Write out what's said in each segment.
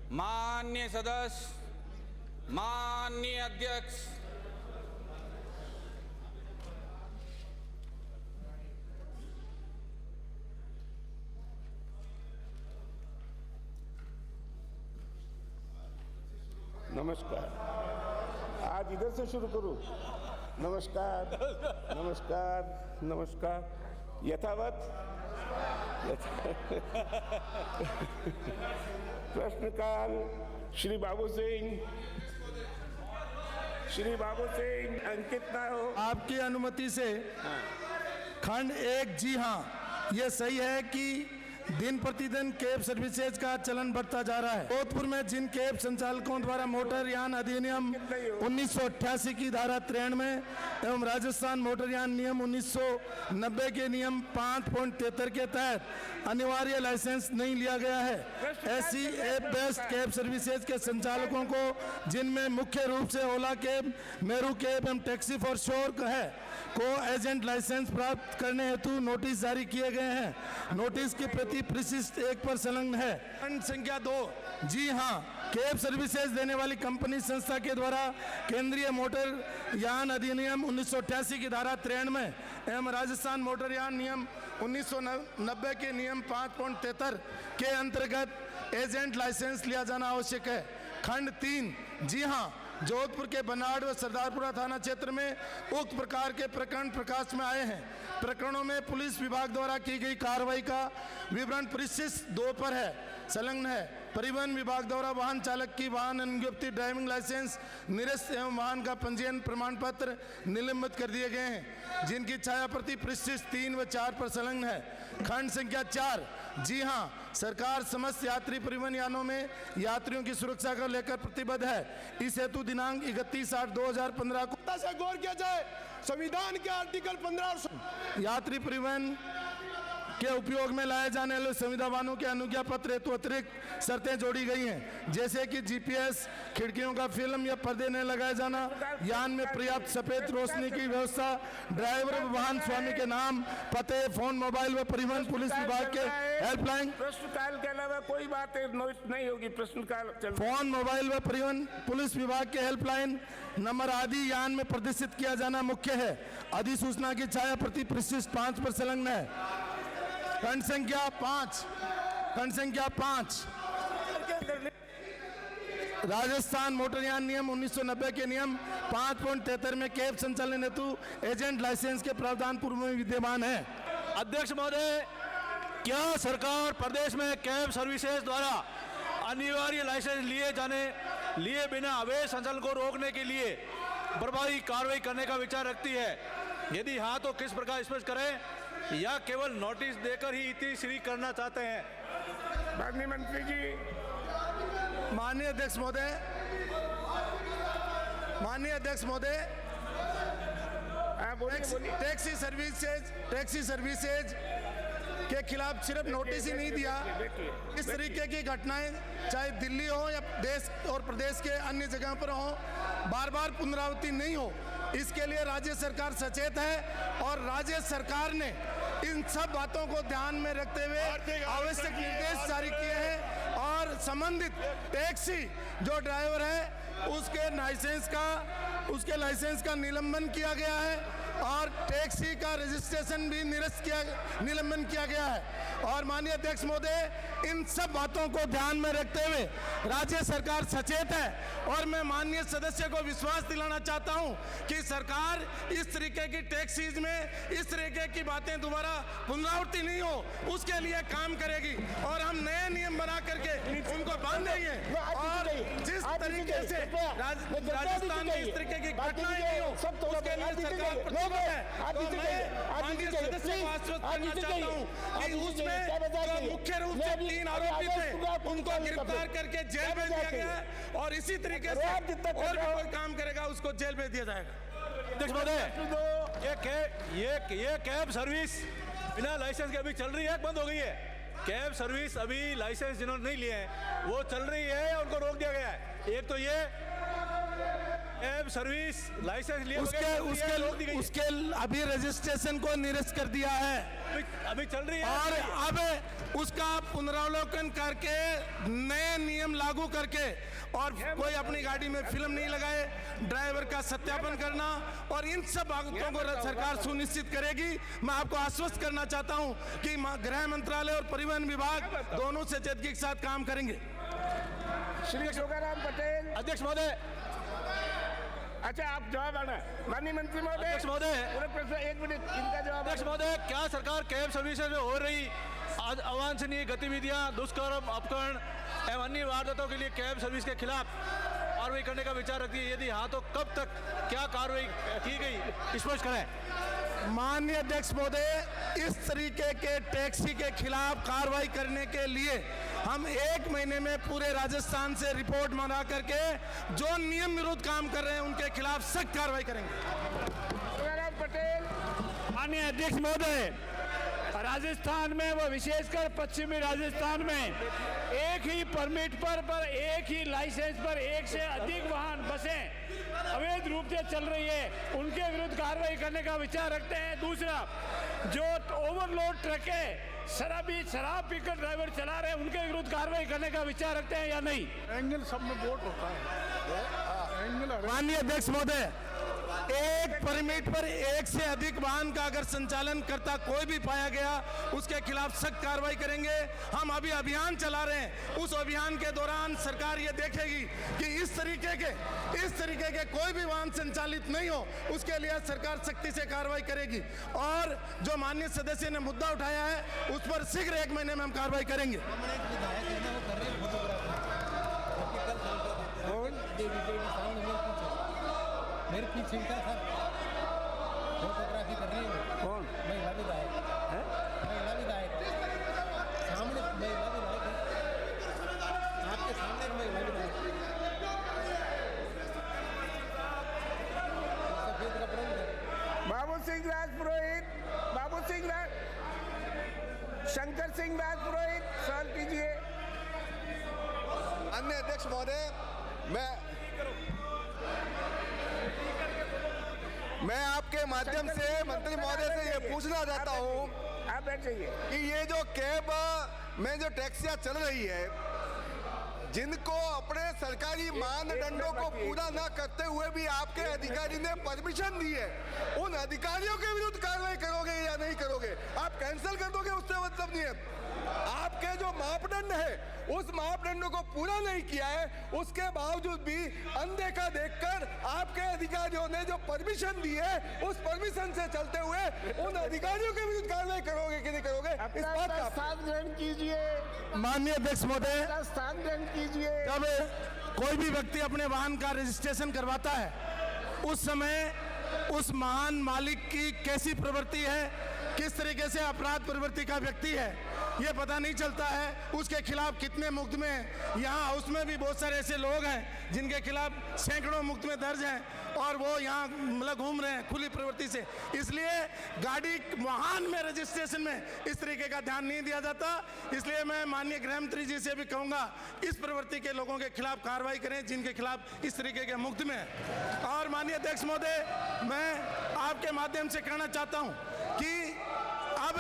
माननीय सदस्य, माननीय अध्यक्ष, नमस्कार। आज इधर से शुरू करूं। नमस्कार, नमस्कार, नमस्कार। यथावत प्रश्नकाल श्री बाबू सिंह, अंकित ना हो। आपकी अनुमति से खंड 1, जी हाँ, ये सही है कि दिन प्रतिदिन कैब सर्विसेज का चलन बढ़ता जा रहा है। जोधपुर में जिन कैब संचालकों द्वारा मोटरयान अधिनियम 1988 की धारा 93 एवं राजस्थान मोटरयान नियम 1990 के नियम 5.73 के तहत अनिवार्य लाइसेंस नहीं लिया गया है, ऐसी ऐप बेस्ड कैब सर्विसेज के संचालकों को, जिनमें मुख्य रूप से ओला कैब, मेरू कैब एवं टैक्सी फॉर श्योर है, को एजेंट लाइसेंस प्राप्त करने हेतु नोटिस जारी किए गए हैं। नोटिस की प्रति परिशिष्ट 1 पर संलग्न है। खंड संख्या 2, जी हाँ, कैब सर्विसेज देने वाली कंपनी संस्था के द्वारा केंद्रीय मोटर यान अधिनियम 1988 की धारा 93 एवं राजस्थान मोटरयान नियम 1990 के नियम 5.73 के अंतर्गत एजेंट लाइसेंस लिया जाना आवश्यक है। खंड 3, जी हाँ, जोधपुर के बनाड़ व सरदारपुरा थाना क्षेत्र में उक्त प्रकार के प्रकरण प्रकाश में आए हैं। प्रकरणों में पुलिस विभाग द्वारा की गई कार्रवाई का विवरण परिशिष्ट 2 पर है, संलग्न है। परिवहन विभाग द्वारा वाहन चालक की वाहन अनुज्ञप्ति, ड्राइविंग लाइसेंस निरस्त एवं वाहन का पंजीयन प्रमाण पत्र निलंबित कर दिए गए हैं, जिनकी छाया प्रति परिशिष्ट 3 व 4 पर संलग्न है। खंड संख्या 4, जी हाँ, सरकार समस्त यात्री परिवहन यानों में यात्रियों की सुरक्षा को लेकर प्रतिबद्ध है। इस हेतु दिनांक 31/8/2015 को से गौर किया जाए। संविधान के आर्टिकल 15 यात्री परिवहन के उपयोग में लाए जाने वाले सुविधा वाहनों के अनुज्ञा पत्र हेतु अतिरिक्त शर्तें जोड़ी गई हैं, जैसे कि जीपीएस, खिड़कियों का फिल्म या पर्दे न लगाए जाना, यान में पर्याप्त सफेद रोशनी की व्यवस्था, ड्राइवर व वाहन स्वामी के नाम, पते, फोन, मोबाइल व परिवहन पुलिस विभाग के हेल्पलाइन। प्रश्नकाल के अलावा कोई बात नहीं होगी। प्रश्नकाल फोन, मोबाइल व परिवहन पुलिस विभाग के हेल्पलाइन नंबर आदि यान में प्रदर्शित किया जाना मुख्य है। अधिसूचना की छाया प्रति परिशिष्ट 5 पर संलग्न है। खंड संख्या 5, राजस्थान मोटरयान नियम 1990 के नियम 5.73 में कैब संचालन हेतु एजेंट लाइसेंस के प्रावधान पूर्व में विद्यमान है। अध्यक्ष महोदय, क्या सरकार प्रदेश में कैब सर्विसेज द्वारा अनिवार्य लाइसेंस लिए बिना अवैध संचालन को रोकने के लिए प्रभावी कार्रवाई करने का विचार रखती है? यदि हाँ, तो किस प्रकार स्पष्ट करें, या केवल नोटिस देकर ही इतनी श्री करना चाहते हैं? माननीय मंत्री जी। माननीय अध्यक्ष महोदय, टैक्सी सर्विसेज के खिलाफ सिर्फ नोटिस ही नहीं दिया, इस तरीके की घटनाएं चाहे दिल्ली हो या देश और प्रदेश के अन्य जगह पर हो, बार बार पुनरावृत्ति नहीं हो, इसके लिए राज्य सरकार सचेत है। और राज्य सरकार ने इन सब बातों को ध्यान में रखते हुए आवश्यक निर्देश जारी किए हैं और संबंधित टैक्सी जो ड्राइवर है उसके लाइसेंस का निलंबन किया गया है और टैक्सी का रजिस्ट्रेशन भी निलंबन किया गया है। और माननीय अध्यक्ष महोदय, इन सब बातों को ध्यान में रखते हुए राज्य सरकार सचेत है और मैं माननीय सदस्य को विश्वास दिलाना चाहता हूं कि सरकार इस तरीके की टैक्सीज में इस तरीके की बातें दोबारा पुनरावृत्ति नहीं हो, उसके लिए काम करेगी और हम नए नियम बना करके उनको बांधेंगे। और जिस तरीके से राजस्थान में इस तरीके की घटनाएं नहीं हो, उसके लिए सरकार प्रतिबद्ध है। तो मैं माननीय सदस्य को आश्वस्त करना चाहता हूं कि उसमें जो मुख्य रूप से 3 आरोपी थे उनको गिरफ्तार करके जेल भेज दिया गया है और इसी तरीके से और भी कोई काम करेगा उसको जेल भेज दिया जाएगा। अध्यक्ष महोदय, ये कैब सर्विस बिना लाइसेंस के अभी चल रही है, बंद हो गई है? कैब सर्विस अभी लाइसेंस जिन्होंने नहीं लिए हैं वो चल रही है, उनको रोक दिया गया है। एक तो ये कैब सर्विस लाइसेंस लिए उसके अभी रजिस्ट्रेशन को निरस्त कर दिया है, अभी चल रही है और अब उसका पुनरावलोकन करके नए नियम लागू करके और कोई अपनी गाड़ी में फिल्म नहीं लगाए, ड्राइवर का सत्यापन करना और इन सब बातों को सरकार सुनिश्चित करेगी। मैं आपको आश्वस्त करना चाहता हूं कि गृह मंत्रालय और परिवहन विभाग दोनों संजीदगी के साथ काम करेंगे। श्री शोभाराम पटेल। अध्यक्ष महोदय, अच्छा, आप जवाब आना। माननीय मंत्री महोदय। अध्यक्ष महोदय, पूरा प्रश्न 1 मिनट, इनका जवाब। अध्यक्ष महोदय, क्या सरकार कैब सर्विसेज में हो रही आज अवांछनीय गतिविधियां, दुष्कर्म, अपहरण एवं अन्य वारदातों के लिए कैब सर्विस के खिलाफ कार्रवाई करने का विचार रखती है? यदि हाँ तो कब तक क्या कार्रवाई की गई, स्पष्ट करें। माननीय अध्यक्ष महोदय, इस तरीके के टैक्सी के खिलाफ कार्रवाई करने के लिए हम 1 महीने में पूरे राजस्थान से रिपोर्ट मंगा करके जो नियम विरुद्ध काम कर रहे हैं उनके खिलाफ सख्त कार्रवाई करेंगे। शोभाराम पटेल। माननीय अध्यक्ष महोदय, राजस्थान में व विशेषकर पश्चिमी राजस्थान में एक ही परमिट पर एक ही लाइसेंस पर एक से अधिक वाहन बसें अवैध रूप से चल रही है, उनके विरुद्ध कार्रवाई करने का विचार रखते हैं। दूसरा, जो ओवरलोड ट्रक है, शराब पीकर ड्राइवर चला रहे हैं, उनके विरुद्ध कार्रवाई करने का विचार रखते हैं या नहीं? एंगल सब में वोट होता है। एंगल माननीय अध्यक्ष महोदय, एक परमिट पर एक से अधिक वाहन का अगर संचालन करता कोई भी पाया गया उसके खिलाफ सख्त कार्रवाई करेंगे। हम अभी अभियान चला रहे हैं, उस अभियान के दौरान सरकार ये देखेगी कि इस तरीके के कोई भी वाहन संचालित नहीं हो, उसके लिए सरकार सख्ती से कार्रवाई करेगी। और जो माननीय सदस्य ने मुद्दा उठाया है उस पर शीघ्र 1 महीने में हम कार्रवाई करेंगे। मेरे पीछे था सर, फोटोग्राफी कर रही है। कौन? महिला विधायक है, महिला विधायक सामने, महिला विधायक आपके सामने महिला विधायक सफेद कपड़े में। बाबू सिंह राजपुरोहित। बाबू सिंह शंकर सिंह राजपुरोहित, सवाल कीजिए। अन्य अध्यक्ष महोदय, मैं आपके माध्यम से मंत्री महोदय से ये पूछना चाहता हूँ, आप बैठ जाइए, कि ये जो कैब में जो टैक्सियां चल रही है, जिनको अपने सरकारी मानदंडों को पूरा न करते हुए भी आपके अधिकारी ने परमिशन दी है, उन अधिकारियों के विरुद्ध कार्रवाई करोगे या नहीं करोगे? आप कैंसिल कर दोगे उससे मतलब नहीं है। आपके जो मापदंड है उस मापदंडों को पूरा नहीं किया है, उसके बावजूद भी अनदेखा देखकर आपके अधिकारियों ने जो परमिशन दी है उस परमिशन से चलते हुए उन अधिकारियों के विरुद्ध कार्रवाई करोगे कि नहीं करोगे? इस बात का स्थान ग्रहण कीजिए। माननीय अध्यक्ष महोदय, स्थान ग्रहण कीजिए। जब कोई भी व्यक्ति अपने वाहन का रजिस्ट्रेशन करवाता है उस समय उस महान मालिक की कैसी प्रवृत्ति है, किस तरीके से अपराध प्रवृत्ति का व्यक्ति है, ये पता नहीं चलता है। उसके खिलाफ कितने मुकदमे, यहाँ उसमें भी बहुत सारे ऐसे लोग हैं जिनके खिलाफ सैकड़ों मुकदमे दर्ज हैं और वो यहाँ मतलब घूम रहे हैं खुली प्रवृत्ति से। इसलिए गाड़ी वाहन में रजिस्ट्रेशन में इस तरीके का ध्यान नहीं दिया जाता। इसलिए मैं माननीय गृह मंत्री जी से भी कहूँगा, इस प्रवृत्ति के लोगों के खिलाफ कार्रवाई करें जिनके खिलाफ इस तरीके के मुकदमे हैं। और माननीय अध्यक्ष महोदय, मैं आपके माध्यम से कहना चाहता हूँ कि अब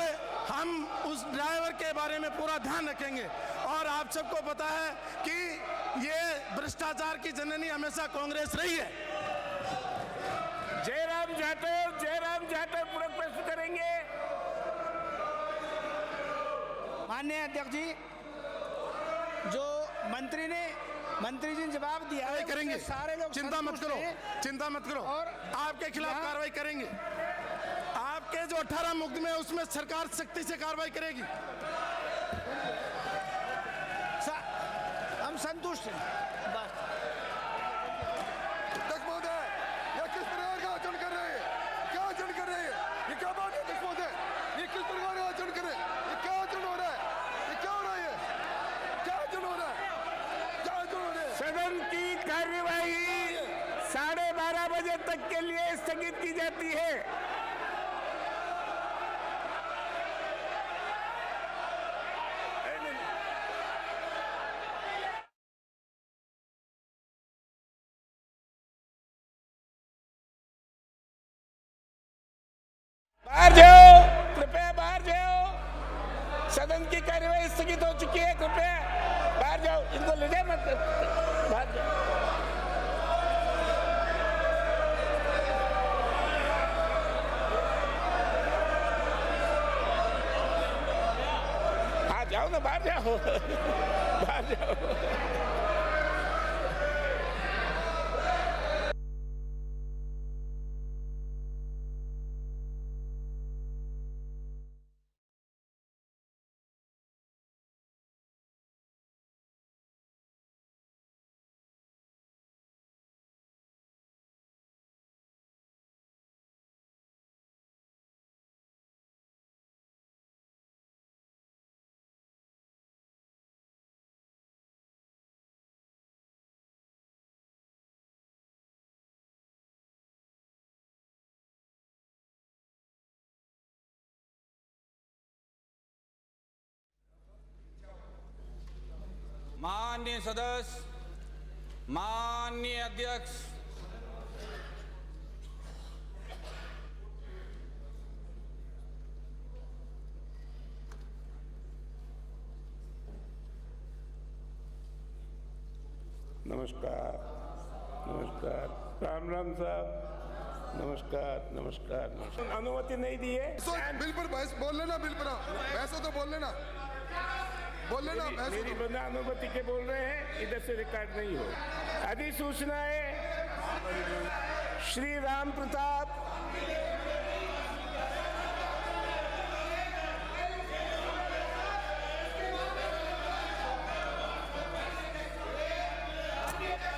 हम उस ड्राइवर के बारे में पूरा ध्यान रखेंगे। और आप सबको पता है कि ये भ्रष्टाचार की जननी हमेशा कांग्रेस रही है। जयराम जाटव पूरा प्रश्न करेंगे। माननीय अध्यक्ष जी, जो मंत्री जी ने जवाब दिया है, करेंगे, सारे लोग चिंता मत करो और आपके खिलाफ कार्रवाई करेंगे। आपके जो 18 मुकदमे हैं उसमें सरकार सख्ती से कार्रवाई करेगी। हम संतुष्ट हैं। अध्यक्ष महोदय, ये किस प्रकार का आचरण कर रहे हैं? क्या आचरण कर रहे हैं? ये क्या बात है अध्यक्ष महोदय? ये किस प्रकार का आचरण कर रहे हैं? ये क्या आचरण हो रहा है? ये क्या हो रहा है? क्या आचरण हो रहा है? क्या आचरण हो रहा है? सदन की कार्यवाही 12:30 बजे तक के लिए स्थगित की जाती है। बाहर जाओ, कृपया बाहर जाओ। सदन की कार्यवाही स्थगित हो चुकी है, कृपया बाहर जाओ, इनको ले जाए मत, बाहर जाओ। हाँ जाओ ना, बाहर जाओ, बाहर जाओ। माननीय सदस्य, माननीय अध्यक्ष, नमस्कार, नमस्कार, राम राम साहब, नमस्कार, नमस्कार, नमस्कार। अनुमति नहीं दी है। बिल पर बहस बोल लेना, बिल पर बहस हो तो बोल लेना, बोल लेना। मेरी बिना अनुमति के बोल रहे हैं, इधर से रिकॉर्ड नहीं हो। अधिसूचना है श्री राम प्रताप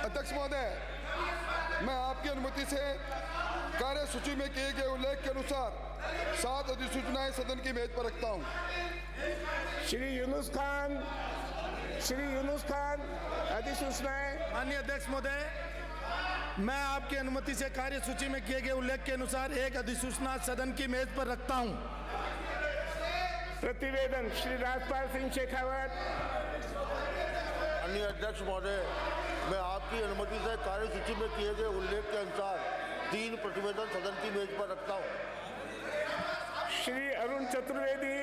अध्यक्ष महोदय, मैं आपकी अनुमति से कार्य सूची में किए गए उल्लेख के अनुसार 7 अधिसूचनाएं सदन की मेज पर रखता हूं। श्री यूनुस खान अधिसूचनाएं। माननीय अध्यक्ष महोदय, मैं आपकी अनुमति से कार्य सूची में किए गए उल्लेख के अनुसार एक अधिसूचना सदन की मेज पर रखता हूं। प्रतिवेदन श्री राजपाल सिंह शेखावत। माननीय अध्यक्ष महोदय, मैं आपकी अनुमति से कार्य सूची में किए गए उल्लेख के अनुसार 3 प्रतिवेदन सदन की मेज पर रखता हूं। श्री अरुण चतुर्वेदी।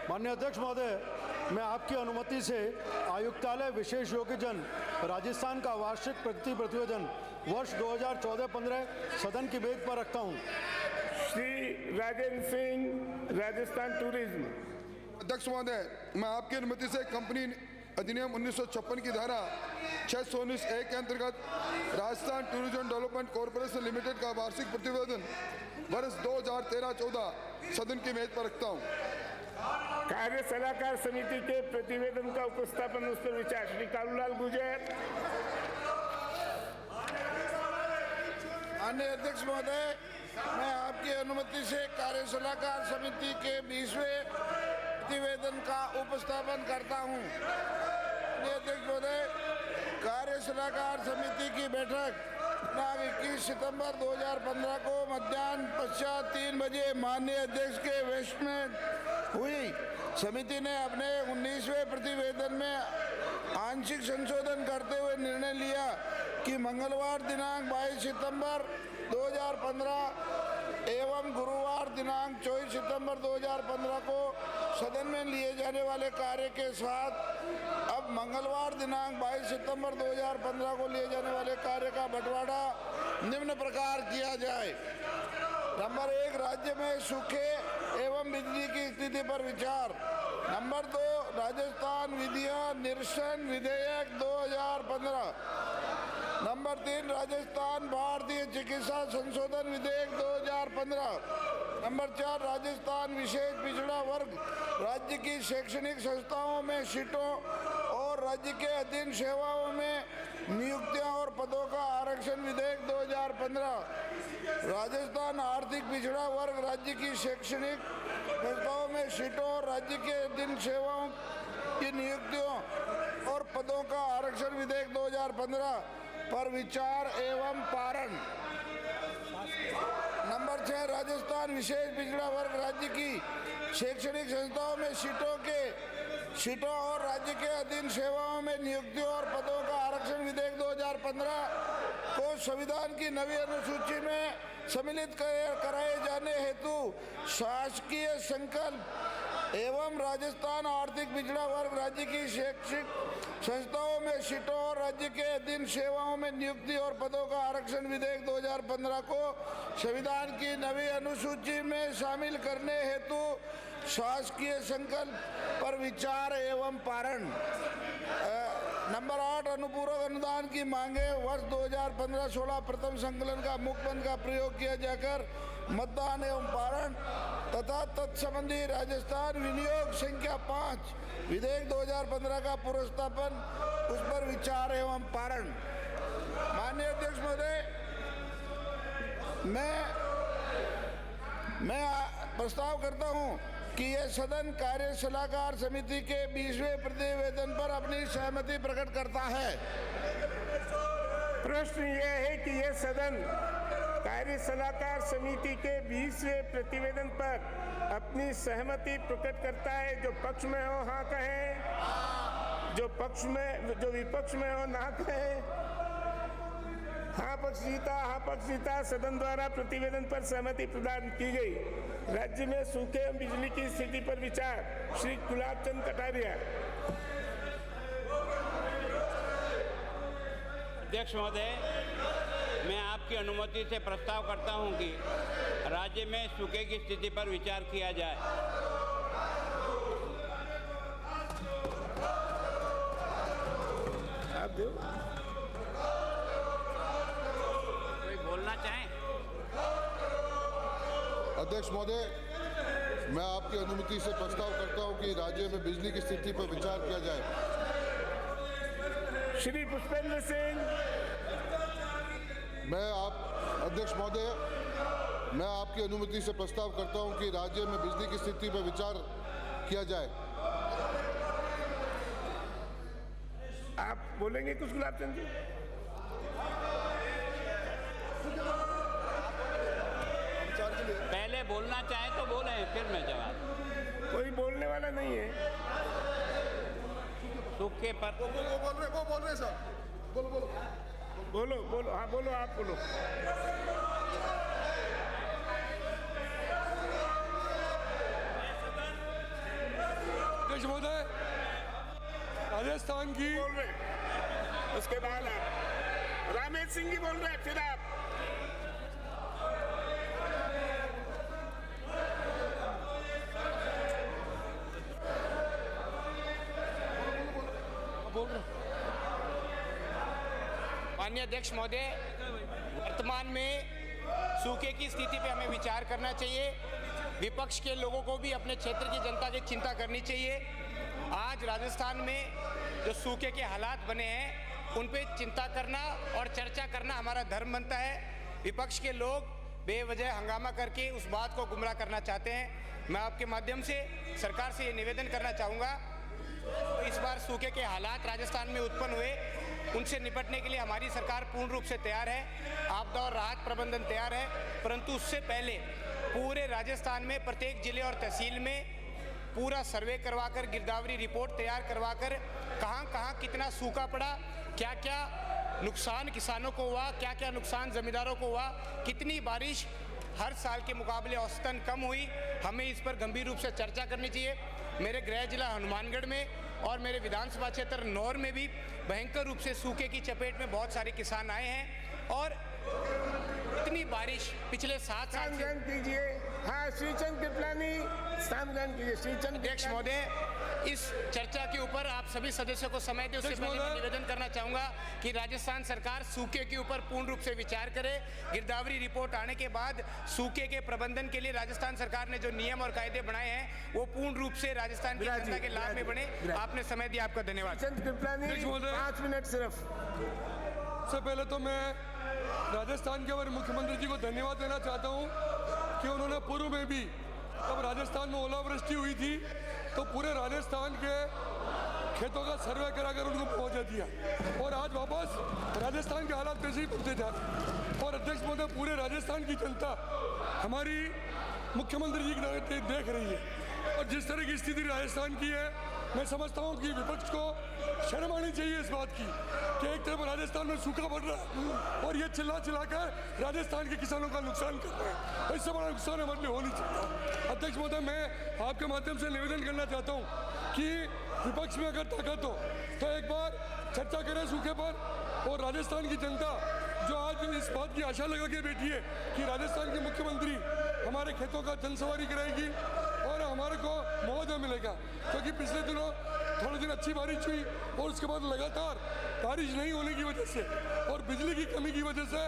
माननीय अध्यक्ष महोदय, मैं आपकी अनुमति से आयुक्तालय विशेष योग्यजन राजस्थान का वार्षिक प्रगति प्रतिवेदन वर्ष 2014-15 सदन की मेज पर रखता हूं। श्री राजेंद्र सिंह, राजस्थान टूरिज्म। अध्यक्ष महोदय, मैं आपकी अनुमति से कंपनी अधिनियम 1956 की धारा 619(a) के अंतर्गत Rajasthan tourism development corporation limited का वार्षिक प्रतिवेदन वर्ष 2013-14 सदन की मेज पर रखता हूं। कार्य सलाहकार समिति के प्रतिवेदन का उपस्थापन, उस पर विचार श्री कालूलाल गुर्जर। माननीय अध्यक्ष महोदय, मैं आपकी अनुमति से कार्य सलाहकार समिति के 20वें प्रतिवेदन का उपस्थापन करता हूं। माननीय अध्यक्ष महोदय, कार्य सलाहकार समिति की बैठक दिनांक 21 सितंबर 2015 को मध्याह्न पश्चात 3 बजे माननीय अध्यक्ष के वेस्ट में हुई। समिति ने अपने 19वें प्रतिवेदन में आंशिक संशोधन करते हुए निर्णय लिया कि मंगलवार दिनांक 22 सितंबर 2015 एवं गुरुवार दिनांक 24 सितंबर 2015 को सदन में लिए जाने वाले कार्य के साथ अब मंगलवार दिनांक 22 सितंबर 2015 को लिए जाने वाले कार्य का बंटवारा निम्न प्रकार किया जाए। नंबर 1, राज्य में सूखे एवं बिजली की स्थिति पर विचार। नंबर 2, राजस्थान विधियां निरसन विधेयक 2015। नंबर 3, राजस्थान भारतीय चिकित्सा संशोधन विधेयक 2015। नंबर 4, राजस्थान विशेष पिछड़ा वर्ग राज्य की शैक्षणिक संस्थाओं में सीटों और राज्य के अधीन सेवाओं में नियुक्तियां और पदों का आरक्षण विधेयक 2015। राजस्थान आर्थिक पिछड़ा वर्ग राज्य की शैक्षणिक संस्थाओं में सीटों और राज्य के अधीन सेवाओं की नियुक्तियों और पदों का आरक्षण विधेयक 2015 पर विचार एवं पारण। नंबर 6, राजस्थान विशेष पिछड़ा वर्ग राज्य की शैक्षणिक संस्थाओं में सीटों और राज्य के अधीन सेवाओं में नियुक्तियों और पदों का आरक्षण विधेयक 2015 को संविधान की नवी अनुसूची में सम्मिलित कराए जाने हेतु शासकीय संकल्प एवं राजस्थान आर्थिक पिछड़ा वर्ग राज्य की शैक्षिक संस्थाओं में सीटों और राज्य के अधीन सेवाओं में नियुक्ति और पदों का आरक्षण विधेयक 2015 को संविधान की नवी अनुसूची में शामिल करने हेतु शासकीय संकल्प पर विचार एवं पारण। नंबर 8 अनुपूरक अनुदान की मांगे वर्ष 2015-16 प्रथम संकलन का मुखबंद का प्रयोग किया जाकर मतदान एवं पारण तथा तत्संबंधी राजस्थान विनियोग संख्या 5 विधेयक 2015 का पुरस्तापन उस पर विचार एवं पारण। माननीय अध्यक्ष महोदय, मैं प्रस्ताव करता हूं कि यह सदन कार्य सलाहकार समिति के 20वें प्रतिवेदन पर अपनी सहमति प्रकट करता है। प्रश्न यह है कि यह सदन कार्य सलाहकार समिति के 20वें प्रतिवेदन पर अपनी सहमति प्रकट करता है। जो पक्ष में हो हाँ कहें, जो विपक्ष में हो ना कहें। हाँ पक्ष जीता। सदन द्वारा प्रतिवेदन पर सहमति प्रदान की गई। राज्य में सूखे एवं बिजली की स्थिति पर विचार, श्री गुलाब चंद कटारिया। अध्यक्ष महोदय, मैं आपकी अनुमति से प्रस्ताव करता हूं कि राज्य में सूखे की स्थिति पर विचार किया जाए। आप दो। कोई बोलना चाहें? अध्यक्ष महोदय, मैं आपकी अनुमति से प्रस्ताव करता हूं कि राज्य में बिजली की स्थिति पर विचार किया जाए। श्री पुष्पेंद्र सिंह। अध्यक्ष महोदय, मैं आपकी अनुमति से प्रस्ताव करता हूं कि राज्य में बिजली की स्थिति पर विचार किया जाए। आप बोलेंगे कुछ गुलाब चंद जी? पहले बोलना चाहे तो बोले, फिर मैं जवाब। कोई बोलने वाला नहीं है। सूखे पर वो बोल रहे सर। बोलो। हाँ बोलो, आप बोलो। अध्यक्ष महोदय, राजस्थान की बोल रहे, उसके बाद आप रामेश सिंह जी बोल रहे हैं, फिर आप। माननीय अध्यक्ष महोदय, वर्तमान में सूखे की स्थिति पे हमें विचार करना चाहिए। विपक्ष के लोगों को भी अपने क्षेत्र की जनता की चिंता करनी चाहिए। आज राजस्थान में जो सूखे के हालात बने हैं उन पे चिंता करना और चर्चा करना हमारा धर्म बनता है। विपक्ष के लोग बेवजह हंगामा करके उस बात को गुमराह करना चाहते हैं। मैं आपके माध्यम से सरकार से ये निवेदन करना चाहूँगा, तो इस बार सूखे के हालात राजस्थान में उत्पन्न हुए, उनसे निपटने के लिए हमारी सरकार पूर्ण रूप से तैयार है। आपदा और राहत प्रबंधन तैयार है, परंतु उससे पहले पूरे राजस्थान में प्रत्येक जिले और तहसील में पूरा सर्वे करवाकर गिरदावरी रिपोर्ट तैयार करवाकर कहाँ कहाँ कितना सूखा पड़ा, क्या क्या नुकसान किसानों को हुआ, क्या क्या नुकसान जमींदारों को हुआ, कितनी बारिश हर साल के मुकाबले औसतन कम हुई, हमें इस पर गंभीर रूप से चर्चा करनी चाहिए। मेरे गृह जिला हनुमानगढ़ में और मेरे विधानसभा क्षेत्र नौर में भी भयंकर रूप से सूखे की चपेट में बहुत सारे किसान आए हैं और इतनी बारिश पिछले 7 साल से कीजिए। हाँ, श्रीचंद कृपलानी स्थान कीजिए। श्रीचंद अध्यक्ष महोदय, इस चर्चा के ऊपर आप सभी सदस्यों को समय दें। उससे पहले मैं निवेदन करना चाहूंगा कि राजस्थान सरकार सूखे के ऊपर पूर्ण रूप से विचार करे। गिरदावरी रिपोर्ट आने के बाद सूखे के प्रबंधन के लिए राजस्थान सरकार ने जो नियम और कायदे बनाए हैं वो पूर्ण रूप से राजस्थान की जनता के लाभ में बने। आपने समय दिया, आपका धन्यवाद। श्रीचंद कृपलानी, 5 मिनट सिर्फ। सबसे पहले तो मैं राजस्थान के हमारे मुख्यमंत्री जी को धन्यवाद देना चाहता हूं कि उन्होंने पूर्व में भी जब राजस्थान में ओलावृष्टि हुई थी तो पूरे राजस्थान के खेतों का सर्वे कराकर उनको पहुंचा दिया और आज वापस राजस्थान के हालात कैसे ही पहुंचे थे। और अध्यक्ष महोदय, पूरे राजस्थान की जनता हमारी मुख्यमंत्री जी की देख रही है और जिस तरह की स्थिति राजस्थान की है, मैं समझता हूँ कि विपक्ष को शर्म आनी चाहिए इस बात की कि एक तरफ राजस्थान में सूखा पड़ रहा है और ये चिल्ला चिल्लाकर राजस्थान के किसानों का नुकसान कर रहे हैं। इससे बड़ा नुकसान हमारे लिए हो नहीं सकता। अध्यक्ष महोदय, मैं आपके माध्यम से निवेदन करना चाहता हूँ कि विपक्ष में अगर ताकत हो तो एक बार चर्चा करें सूखे पर, और राजस्थान की जनता जो आज इस बात की आशा लगा के बैठी है कि राजस्थान के मुख्यमंत्री हमारे खेतों का जनसवारी कराएगी और हमारे को मुआवजा मिलेगा, क्योंकि पिछले दिनों थोड़े दिन अच्छी बारिश हुई और उसके बाद लगातार बारिश नहीं होने की वजह से और बिजली की कमी की वजह से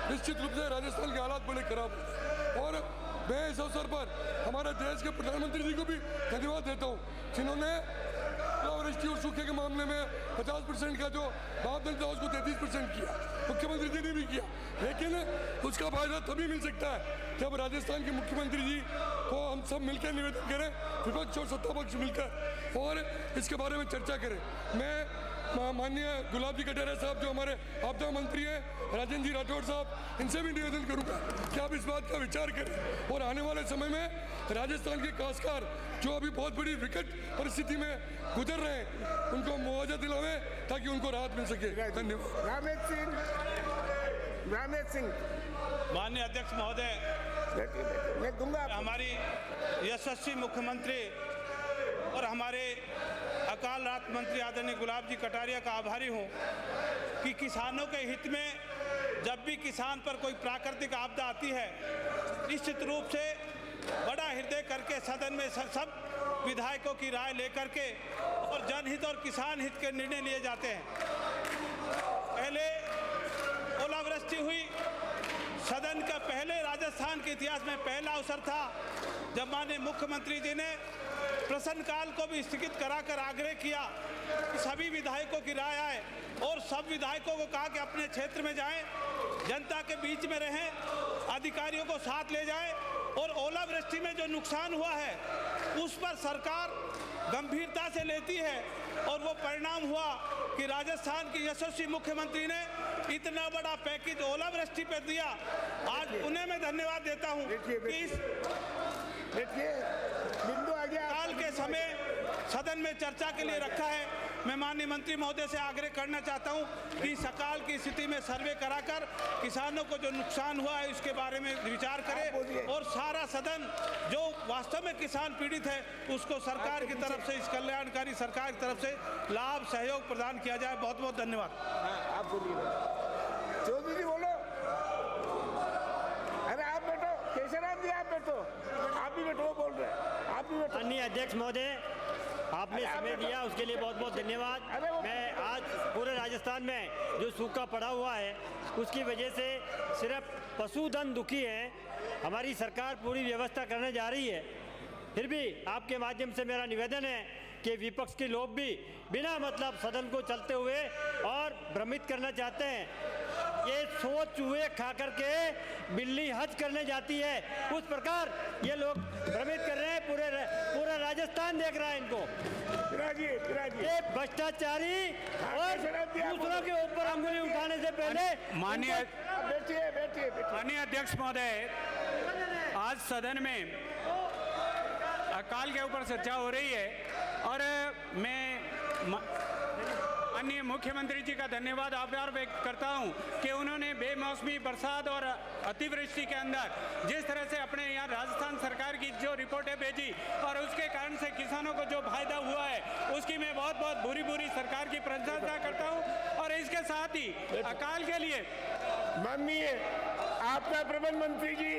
निश्चित रूप से राजस्थान के हालात बड़े खराब हुए। और मैं इस अवसर पर हमारे देश के प्रधानमंत्री जी को भी धन्यवाद देता हूँ, जिन्होंने ओलावृष्टि और सूखे के मामले में 50% का जो मापदंड था उसको 33% किया, मुख्यमंत्री जी ने भी किया। लेकिन उसका फायदा तभी मिल सकता है जब राजस्थान के मुख्यमंत्री जी को हम सब मिलकर निवेदन करें, विपक्ष और सत्ता पक्ष मिलकर, और इसके बारे में चर्चा करें। मैं माननीय गुलाब जी कटारिया साहब जो हमारे आपदा मंत्री हैं, राजेंद्र जी राठौड़ साहब, इनसे भी निवेदन करूंगा कि आप इस बात का विचार करें और आने वाले समय में राजस्थान के काश्तकार जो अभी बहुत बड़ी विकट परिस्थिति में गुजर रहे हैं उनको मुआवजा दिलावें ताकि उनको राहत मिल सके। धन्यवाद। रामेश सिंह माननीय अध्यक्ष महोदय, मैं दूंगा। हमारी यशस्वी मुख्यमंत्री और हमारे अकाल रात मंत्री आदरणीय गुलाब जी कटारिया का आभारी हूँ कि किसानों के हित में जब भी किसान पर कोई प्राकृतिक आपदा आती है, निश्चित रूप से बड़ा हृदय करके सदन में सब विधायकों की राय लेकर के और जनहित और किसान हित के निर्णय लिए जाते हैं। पहले ओलावृष्टि हुई, सदन का पहले राजस्थान के इतिहास में पहला अवसर था जब माननीय मुख्यमंत्री जी ने प्रश्नकाल को भी स्थगित कराकर आग्रह किया कि सभी विधायकों की राय आए और सब विधायकों को कहा कि अपने क्षेत्र में जाएं, जनता के बीच में रहें, अधिकारियों को साथ ले जाएं और ओलावृष्टि में जो नुकसान हुआ है उस पर सरकार गंभीरता से लेती है। और वो परिणाम हुआ कि राजस्थान की यशस्वी मुख्यमंत्री ने इतना बड़ा पैकेज ओलावृष्टि पे दिया। आज उन्हें मैं धन्यवाद देता हूँ कि इस बिंदु आ गया काल के समय सदन में चर्चा के लिए रखा है। मैं माननीय मंत्री महोदय से आग्रह करना चाहता हूं कि सकाल की स्थिति में सर्वे कराकर किसानों को जो नुकसान हुआ है उसके बारे में विचार करें और सारा सदन जो वास्तव में किसान पीड़ित है उसको सरकार की तरफ से, इस कल्याणकारी सरकार की तरफ से लाभ सहयोग प्रदान किया जाए। बहुत बहुत धन्यवाद। आप बोलिए। चौधरी जी बोलो। अरे आप बैठो, केशवराम जी आप बैठो, आप भी बैठो, वो बोल रहे हैं, आप भी बैठो। माननीय अध्यक्ष महोदय, आपने समय दिया उसके लिए बहुत बहुत धन्यवाद। मैं आज पूरे राजस्थान में जो सूखा पड़ा हुआ है उसकी वजह से सिर्फ पशुधन दुखी है। हमारी सरकार पूरी व्यवस्था करने जा रही है, फिर भी आपके माध्यम से मेरा निवेदन है कि विपक्ष के लोग भी बिना मतलब सदन को चलते हुए और भ्रमित करना चाहते हैं। ये 100 चूहे खा करके बिल्ली हज करने जाती है, उस प्रकार ये लोग भ्रमित कर रहे हैं। पूरा राजस्थान देख रहा है इनको। ये भ्रष्टाचारी और दूसरों के ऊपर अंगुली उठाने से पहले माननीय बैठिए। अध्यक्ष महोदय, आज सदन में अकाल के ऊपर चर्चा हो रही है और मैं अन्य मुख्यमंत्री जी का धन्यवाद आभार व्यक्त करता हूं कि उन्होंने बेमौसमी बरसात और अतिवृष्टि के अंदर जिस तरह से अपने यहाँ राजस्थान सरकार की जो रिपोर्टें भेजी और उसके कारण से किसानों को जो फायदा हुआ है उसकी मैं बहुत बहुत बुरी सरकार की प्रशंसा करता हूं। और इसके साथ ही अकाल के लिए माननीय आपका प्रबंध मंत्री जी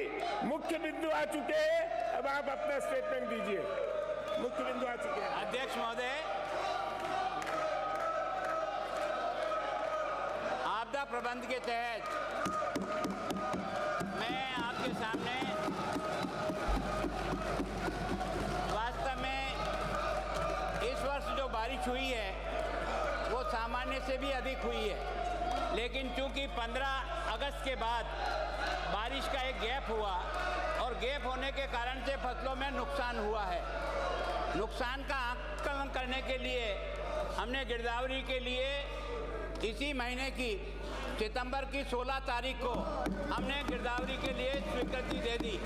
मुख्य बिंदु आ चुके हैं, अब आप अपना स्टेटमेंट दीजिए। मुख्य बिंदु आ चुके हैं। अध्यक्ष महोदय, आपदा प्रबंध के तहत मैं आपके सामने वास्तव में इस वर्ष जो बारिश हुई है वो सामान्य से भी अधिक हुई है, लेकिन चूंकि 15 अगस्त के बाद बारिश का एक गैप हुआ और गैप होने के कारण से फसलों में नुकसान हुआ है। नुकसान का आकलन करने के लिए हमने गिरदावरी के लिए इसी महीने की सितंबर की 16 तारीख को हमने गिरदावरी के लिए स्वीकृति दे दी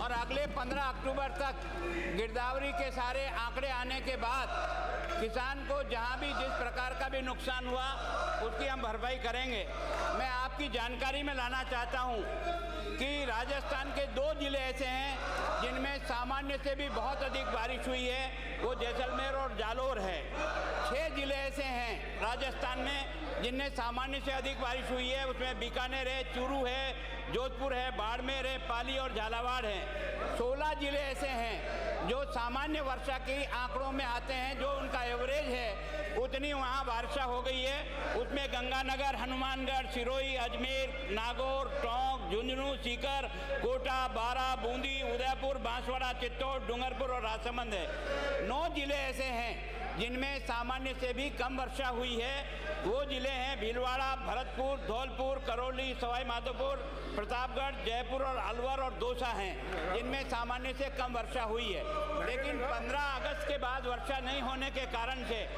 और अगले 15 अक्टूबर तक गिरदावरी के सारे आंकड़े आने के बाद किसान को जहां भी जिस प्रकार का नुकसान हुआ उसकी हम भरपाई करेंगे। मैं आपकी जानकारी में लाना चाहता हूं कि राजस्थान के 2 जिले ऐसे हैं जिनमें सामान्य से भी बहुत अधिक बारिश हुई है, वो जैसलमेर और जालौर है। 6 जिले ऐसे हैं राजस्थान में जिनमें सामान्य से अधिक बारिश हुई है, उसमें बीकानेर है, चूरू है, जोधपुर है, बाड़मेर है, पाली और झालावाड़ है। 16 जिले ऐसे हैं जो सामान्य वर्षा के आंकड़ों में आते हैं, जो उनका एवरेज है उतनी वहाँ वर्षा हो गई है। उसमें गंगानगर, हनुमानगढ़, सिरोही, अजमेर, नागौर, टोंक, झुंझुनू, सीकर, कोटा, बारा, बूंदी, उदयपुर, बांसवाड़ा, चित्तौड़, डूंगरपुर और राजसमंद है। 9 जिले ऐसे हैं जिनमें सामान्य से भी कम वर्षा हुई है। वो जिले हैं भीलवाड़ा, भरतपुर, धौलपुर, करौली, सवाई माधोपुर, प्रतापगढ़, जयपुर और अलवर और दौसा हैं जिनमें सामान्य से कम वर्षा हुई है। लेकिन 15 अगस्त के बाद वर्षा नहीं होने के कारण से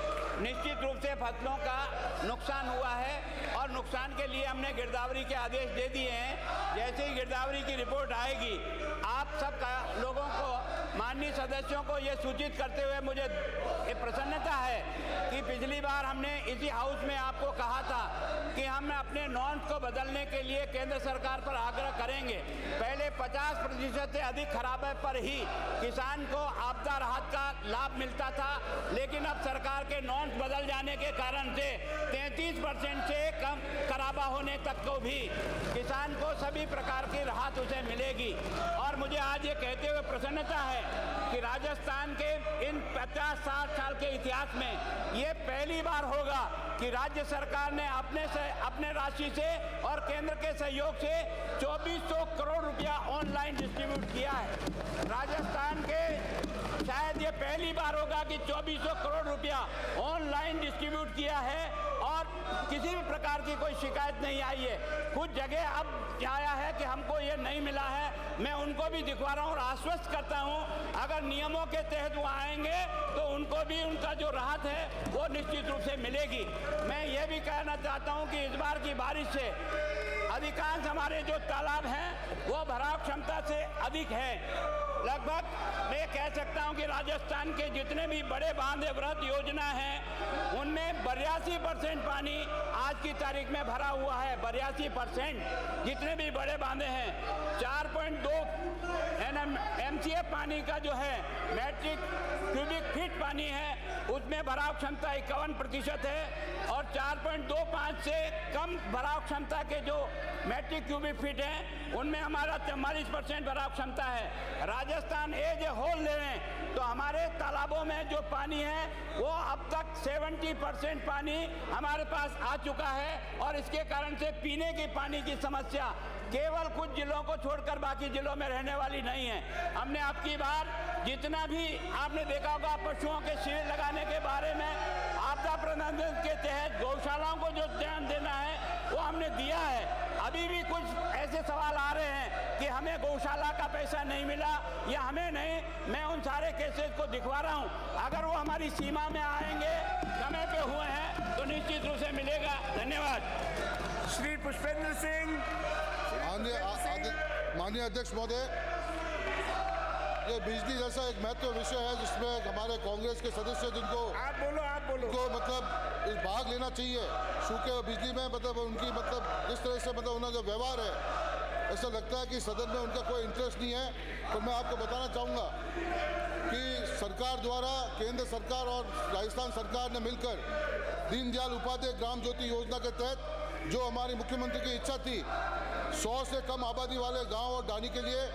निश्चित रूप से फसलों का नुकसान हुआ है और नुकसान के लिए हमने गिरदावरी के आदेश दे दिए हैं। जैसे ही गिरदावरी की रिपोर्ट आएगी, आप सब लोगों को, माननीय सदस्यों को ये सूचित करते हुए मुझे ये प्रसन्नता है कि पिछली बार हमने इसी हाउस में आपको कहा था कि हम अपने नॉर्म्स को बदलने के लिए केंद्र सरकार पर आग्रह करेंगे। पहले 50% से अधिक खराबे पर ही किसान को आपदा राहत का लाभ मिलता था, लेकिन अब सरकार के नॉर्म्स बदल जाने के कारण से 33% से कम खराबा होने तक को भी किसान को सभी प्रकार की राहत उसे मिलेगी। और मुझे आज ये कहते हुए प्रसन्नता है कि राजस्थान के इन 50-60 साल के इतिहास में ये पहली बार होगा कि राज्य सरकार ने अपने राशि से और केंद्र के सहयोग से 2400 करोड़ रुपया ऑनलाइन डिस्ट्रीब्यूट किया है। राजस्थान के शायद ये पहली बार होगा कि 2400 करोड़ रुपया ऑनलाइन डिस्ट्रीब्यूट किया है और किसी भी प्रकार की कोई शिकायत नहीं आई है। कुछ जगह अब आया है कि हमको ये नहीं मिला है, मैं उनको भी दिखवा रहा हूँ और आश्वस्त करता हूँ अगर नियमों के तहत वो आएंगे तो उनको भी उनका जो राहत है वो निश्चित रूप से मिलेगी। मैं ये भी कहना चाहता हूँ कि इस बार की बारिश से अधिकांश हमारे जो तालाब हैं वो भराव क्षमता से अधिक है। लगभग मैं कह सकता हूं कि राजस्थान के जितने भी बड़े बांध वृहद योजना हैं उनमें 82% पानी आज की तारीख में भरा हुआ है। 82% जितने भी बड़े बांधे हैं। 4.2 MCF पानी का जो है मैट्रिक क्यूबिक फीट पानी है, उसमें भराव क्षमता 51% है और 4.25 से कम भराव क्षमता के जो मैट्रिक क्यूबिक फीट हैं उनमें हमारा 44% भराव क्षमता है। राजस्थान एज ए होल ले लें तो हमारे तालाबों में जो पानी है वो अब तक 70% पानी हमारे पास आ चुका है और इसके कारण से पीने की पानी की समस्या केवल कुछ जिलों को छोड़कर बाकी जिलों में रहने वाली नहीं है। हमने आपकी बार जितना भी आपने देखा होगा पशुओं के शिविर लगाने के बारे में आपदा प्रबंधन के तहत गौशालाओं को जो ध्यान देना है वो हमने दिया है। अभी भी कुछ ऐसे सवाल आ रहे हैं कि हमें गौशाला का पैसा नहीं मिला या हमें नहीं। मैं उन सारे केसेस को दिखवा रहा हूँ, अगर वो हमारी सीमा में आएंगे, समय पे हुए हैं तो निश्चित रूप से मिलेगा। धन्यवाद। श्री पुष्पेंद्र सिंह। माननीय अध्यक्ष महोदय, ये बिजली जैसा एक महत्वपूर्ण विषय है जिसमें हमारे कांग्रेस के सदस्य जिनको आप बोलो को मतलब इस भाग लेना चाहिए। सूखे और बिजली में मतलब उनकी मतलब जिस तरह से मतलब उनका जो व्यवहार है, ऐसा लगता है कि सदन में उनका कोई इंटरेस्ट नहीं है। तो मैं आपको बताना चाहूँगा कि सरकार द्वारा केंद्र सरकार और राजस्थान सरकार ने मिलकर दीनदयाल उपाध्याय ग्राम ज्योति योजना के तहत जो हमारी मुख्यमंत्री की इच्छा थी 100 से कम आबादी वाले गांव और डानी के लिए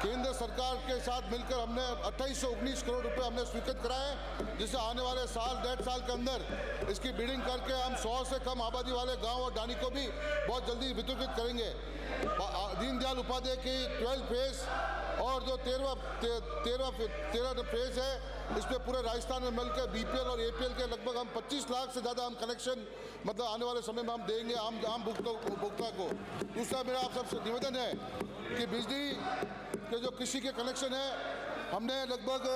केंद्र सरकार के साथ मिलकर हमने 2819 करोड़ रुपए हमने स्वीकृत कराए, जिससे आने वाले साल 1.5 साल के अंदर इसकी बिडिंग करके हम 100 से कम आबादी वाले गांव और डानी को भी बहुत जल्दी वितरित करेंगे। दीनदयाल उपाध्याय की 12 फेज और जो 13 फेज है, इसमें पूरे राजस्थान में मिलकर बीपीएल और एपीएल के लगभग हम 25 लाख से ज़्यादा हम कनेक्शन मतलब आने वाले समय में हम देंगे आम उपभोक्ता को। दूसरा मेरा आप सबसे निवेदन है कि बिजली के जो कृषि के कनेक्शन है, हमने लगभग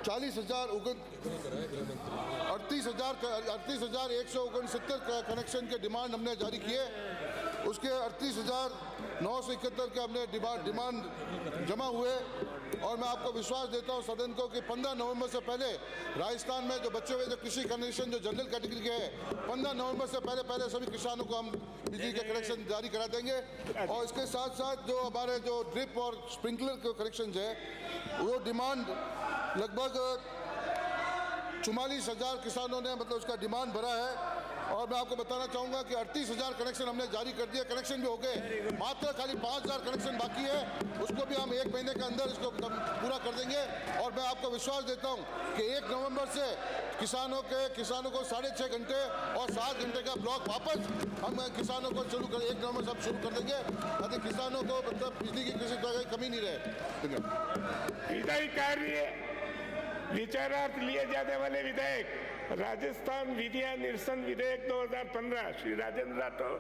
38,169 कनेक्शन के डिमांड हमने जारी किए। उसके 38,971 के हमने डिमांड जमा हुए। और मैं आपको विश्वास देता हूं सदन को कि 15 नवंबर से पहले राजस्थान में जो बचे हुए जो कृषि कनेक्शन जो जनरल कैटेगरी के हैं 15 नवंबर से पहले सभी किसानों को हम बिजली के कनेक्शन जारी करा देंगे। और इसके साथ साथ जो हमारे जो ड्रिप और स्प्रिंकलर के कनेक्शन है वो डिमांड लगभग 44,000 किसानों ने मतलब उसका डिमांड भरा है। और मैं आपको बताना चाहूँगा कि 38,000 कनेक्शन हमने जारी कर दिए, कनेक्शन भी हो गए, मात्र खाली 5,000 कनेक्शन बाकी है, उसको भी हम 1 महीने के अंदर इसको पूरा कर देंगे। और मैं आपको विश्वास देता हूँ कि 1 नवंबर से किसानों को 6.5 घंटे और 7 घंटे का ब्लॉक वापस हम किसानों को शुरू कर 1 नवंबर से हम शुरू कर देंगे ताकि किसानों को मतलब बिजली की किसी तरह की कमी नहीं रहे। विधायी कार्य विचारार्थ लिए जाने वाले विधेयक राजस्थान विधिया निरसन विधेयक 2015 श्री राजेंद्र राठौर।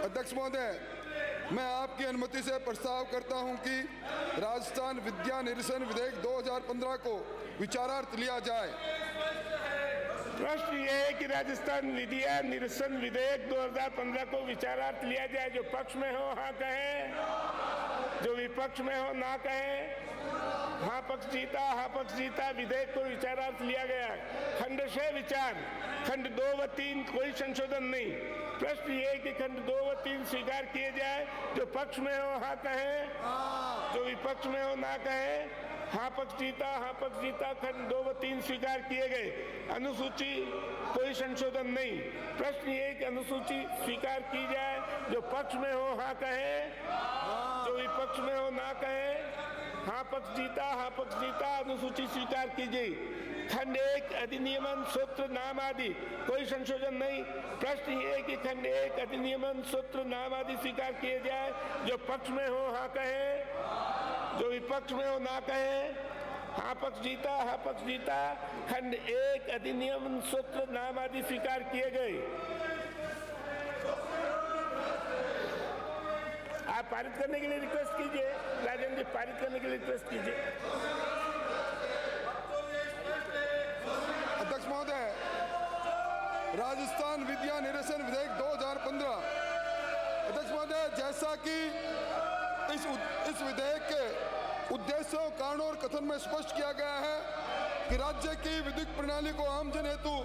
अध्यक्ष महोदय, मैं आपकी अनुमति से प्रस्ताव करता हूं कि राजस्थान विद्या निरसन विधेयक 2015 को विचारार्थ लिया जाए। प्रश्न ये है कि राजस्थान विधिया निरसन विधेयक 2015 को विचारार्थ लिया जाए। जो पक्ष में हो हाँ कहे, जो विपक्ष में हो ना कहे। हाँ पक्ष जीता विधेयक को विचारार्थ लिया गया। खंड 6 विचार, खंड 2 व 3 कोई संशोधन नहीं। प्रश्न ये है कि खंड 2 व 3 स्वीकार किए जाए। जो पक्ष में हो हाँ कहे, जो विपक्ष में हो ना कहे। हाँ पक्ष जीता खंड 2 व 3 स्वीकार किए गए। अनुसूची कोई संशोधन नहीं। प्रश्न ये है कि अनुसूची स्वीकार की जाए। जो पक्ष में हो हाँ कहे, जो विपक्ष में हो ना कहे। हाँ पक्ष जीता अनुसूची स्वीकार की गई। खंड 1 अधिनियमन सूत्र नाम आदि कोई संशोधन नहीं। प्रश्न ये है कि खंड 1 अधिनियमन सूत्र नाम आदि स्वीकार किए जाए। जो पक्ष में हो हाँ कहे, जो विपक्ष में हो ना कहे। हाँ पक्ष जीता खंड 1 अधिनियमन सूत्र नाम आदि स्वीकार किए गए। आप पारित करने के लिए रिक्वेस्ट कीजिए। राजेंद्र जी पारित करने के लिए रिक्वेस्ट कीजिए। अध्यक्ष महोदय, राजस्थान विद्या निरसन विधेयक 2015। अध्यक्ष महोदय, जैसा कि इस विधेयक के उद्देश्यों, कारणों और कथन में स्पष्ट किया गया है कि राज्य की विद्युत प्रणाली को आमजन हेतु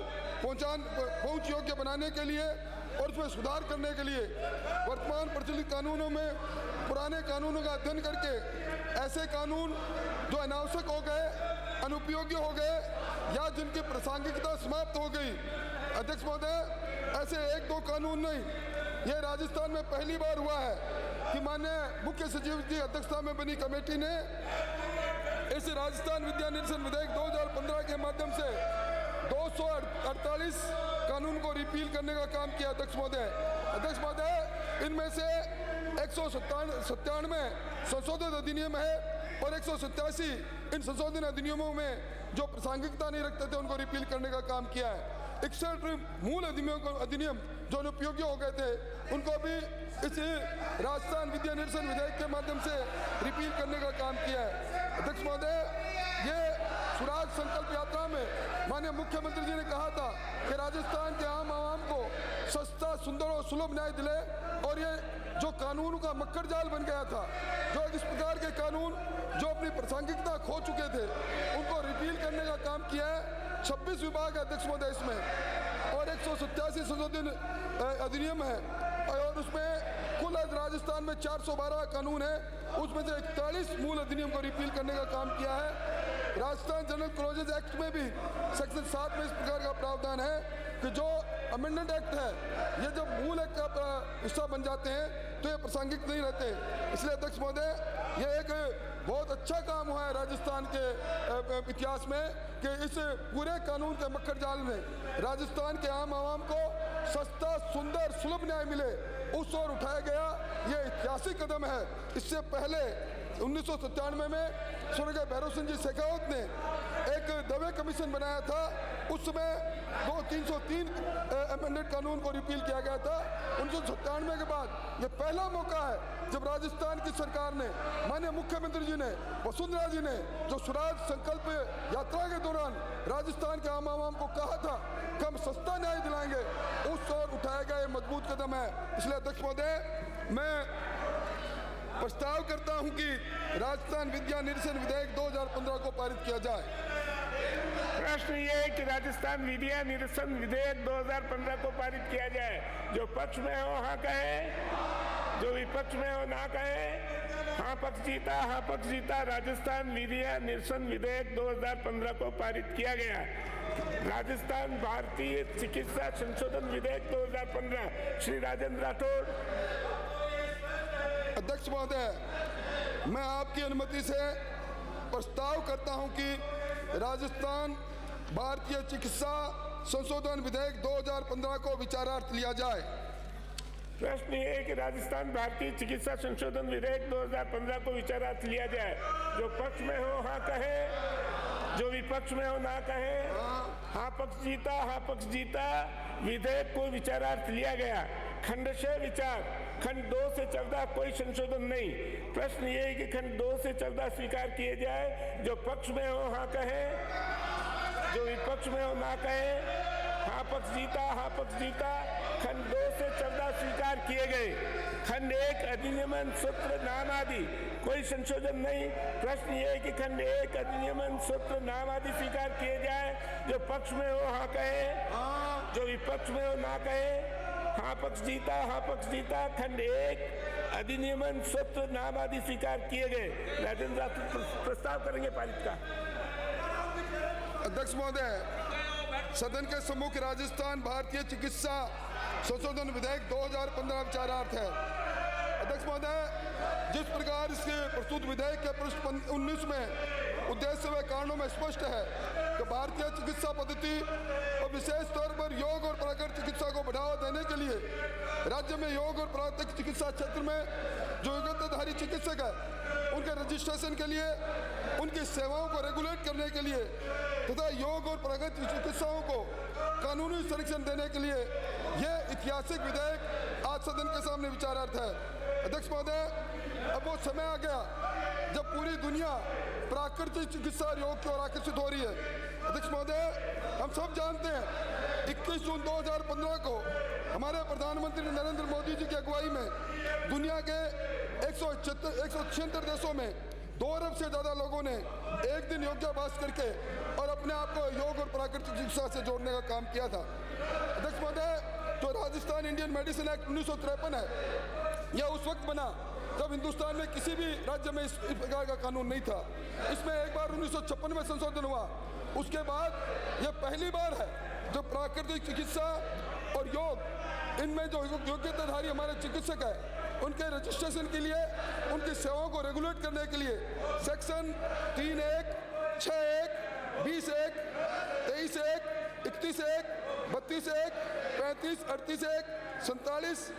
पहुंच योग्य बनाने के लिए और उसमें सुधार करने के लिए वर्तमान प्रचलित कानूनों में पुराने कानूनों का अध्ययन करके ऐसे कानून जो अनावश्यक हो गए, अनुपयोगी हो गए या जिनकी प्रासंगिकता समाप्त हो गई। अध्यक्ष महोदय, ऐसे 1-2 कानून नहीं, यह राजस्थान में पहली बार हुआ है कि माननीय मुख्य सचिव की अध्यक्षता में बनी कमेटी ने इस राजस्थान विद्या निरसन विधेयक 2015 के माध्यम से 248 कानून को रिपील करने का काम किया। अध्यक्ष महोदय, इनमें से 197 संशोधित अधिनियम है और 187 इन संशोधित अधिनियमों में जो प्रासंगिकता नहीं रखते थे उनको रिपील करने का काम किया है। 61 मूल अधिनियम जो अनुपयोगी हो गए थे उनको भी इस राजस्थान विद्या निरसन विधेयक के माध्यम से रिपील करने का काम किया है। अध्यक्ष महोदय, ये स्वराज संकल्प यात्रा में माननीय मुख्यमंत्री जी ने कहा था कि राजस्थान के आम आवाम को सस्ता, सुंदर और सुलभ न्याय दिले। और ये जो कानून का मक्खर जाल बन गया था, जो इस प्रकार के कानून जो अपनी प्रासंगिकता खो चुके थे उनको रिपील करने का काम किया है। 26 विभाग है अध्यक्ष महोदय इसमें और 187 संशोधित अधिनियम है और उसमें कुल राजस्थान में 412 कानून है, उसमें से 41 मूल अधिनियम को रिपील करने का काम किया है। राजस्थान जनरल क्लोजेज एक्ट में भी सेक्शन 7 में इस प्रकार का प्रावधान है कि जो अमेंडमेंट एक्ट है ये जब मूल एक्ट का हिस्सा बन जाते हैं तो ये प्रासंगिक नहीं रहते। इसलिए अध्यक्ष महोदय, ये एक बहुत अच्छा काम हुआ है राजस्थान के इतिहास में कि इस पूरे कानून के मक्खर जाल में राजस्थान के आम आवाम को सस्ता, सुंदर, सुलभ न्याय मिले, उस ओर उठाया गया। ये ऐतिहासिक कदम है। इससे पहले 1997 में स्वर्गीय भैरव सिंह जी शेखावत ने एक दवे कमीशन बनाया था। उस समय 303 अमेंडेड कानून को रिपील किया गया था। 1997 के बाद ये पहला मौका है जब राजस्थान की सरकार ने, माननीय मुख्यमंत्री जी ने, वसुंधरा जी ने जो स्वराज संकल्प यात्रा के दौरान राजस्थान के आम आवाम को कहा था कि हम सस्ता न्याय दिलाएंगे उस ओर उठाया गया ये मजबूत कदम है। इसलिए अध्यक्ष महोदय, मैं प्रस्ताव करता हूं कि राजस्थान विद्या निरसन विधेयक 2015 को पारित किया जाए। प्रश्न ये है कि राजस्थान विद्या निरसन विधेयक 2015 को पारित किया जाए। जो पक्ष में हो हाँ कहे, जो विपक्ष में हो ना कहे। हाँ पक्ष जीता, हाँ पक्ष जीता। राजस्थान विद्या निरसन विधेयक 2015 को पारित किया गया। राजस्थान भारतीय चिकित्सा संशोधन विधेयक 2015, श्री राजेंद्र राठौड़। अध्यक्ष महोदय, मैं आपकी अनुमति से प्रस्ताव करता हूं कि राजस्थान भारतीय चिकित्सा संशोधन विधेयक 2015 को विचारार्थ लिया जाए। प्रश्न ये है कि राजस्थान भारतीय चिकित्सा संशोधन विधेयक 2015 को विचारार्थ लिया जाए। जो पक्ष में हो हाँ कहे, जो विपक्ष में हो ना कहे। हाँ पक्ष जीता, हाँ पक्ष जीता। विधेयक को विचारार्थ लिया गया। खंड 6 विचार, खंड 2 से 14 कोई संशोधन नहीं। प्रश्न ये है कि खंड 2 से 14 स्वीकार किए जाए। जो पक्ष में हो हाँ कहे, जो विपक्ष में हो ना कहे। हाँ पक्ष जीता, हाँ पक्ष जीता। खंड 2 से 14 स्वीकार किए गए। खंड 1 अधिनियमन सूत्र नाम आदि कोई संशोधन नहीं। प्रश्न ये है कि खंड 1 अधिनियमन सूत्र नाम आदि स्वीकार किए जाए। जो पक्ष में हो हाँ कहे, जो विपक्ष में हो ना कहे। हाँ पक्ष जीता, हाँ पक्ष जीता। खंड 1 अधिनियमन सूत्र नाम आदि स्वीकार किए गए। राजेंद्र राठौड़ प्रस्ताव करेंगे पारित का। अध्यक्ष महोदय, सदन के सम्मुख राजस्थान भारतीय चिकित्सा संशोधन विधेयक 2015 विचारार्थ है। अध्यक्ष महोदय, जिस प्रकार इसके प्रस्तुत विधेयक के पृष्ठ 19 में उद्देश्य व कारणों में स्पष्ट है कि भारतीय चिकित्सा पद्धति और विशेष तौर पर योग और प्राकृतिक चिकित्सा को बढ़ावा देने के लिए राज्य में योग और प्राकृतिक चिकित्सा क्षेत्र में जो योग्यताधारी चिकित्सक है उनके रजिस्ट्रेशन के लिए, उनकी सेवाओं को रेगुलेट करने के लिए तथा योग और प्राकृतिक चिकित्साओं को कानूनी संरक्षण देने के लिए यह ऐतिहासिक विधेयक आज सदन के सामने विचारार्थ है। अध्यक्ष महोदय, अब वो समय आ गया जब पूरी दुनिया प्राकृतिक चिकित्सा और योग की ओर आकर्षित हो रही है। अध्यक्ष महोदय, हम सब जानते हैं 21 जून 2015 को हमारे प्रधानमंत्री नरेंद्र मोदी जी की अगुवाई में दुनिया के 176 देशों में 2 अरब से ज़्यादा लोगों ने एक दिन योगाभ्यास करके और अपने आप को योग और प्राकृतिक चिकित्सा से जोड़ने का काम किया था। अध्यक्ष महोदय, जो राजस्थान इंडियन मेडिसिन एक्ट 1953 है, यह उस वक्त बना जब हिंदुस्तान में किसी भी राज्य में इस प्रकार का कानून नहीं था। इसमें एक बार 1956 में संशोधन हुआ। उसके बाद यह पहली बार है जब प्राकृतिक चिकित्सा और योग, इनमें जो योग्यताधारी हमारे चिकित्सक हैं उनके रजिस्ट्रेशन के लिए, उनकी सेवाओं को रेगुलेट करने के लिए सेक्शन 3(1), 6(1), 20(1), 23(1), 31(1), 32(1), 35, 38(1), 47,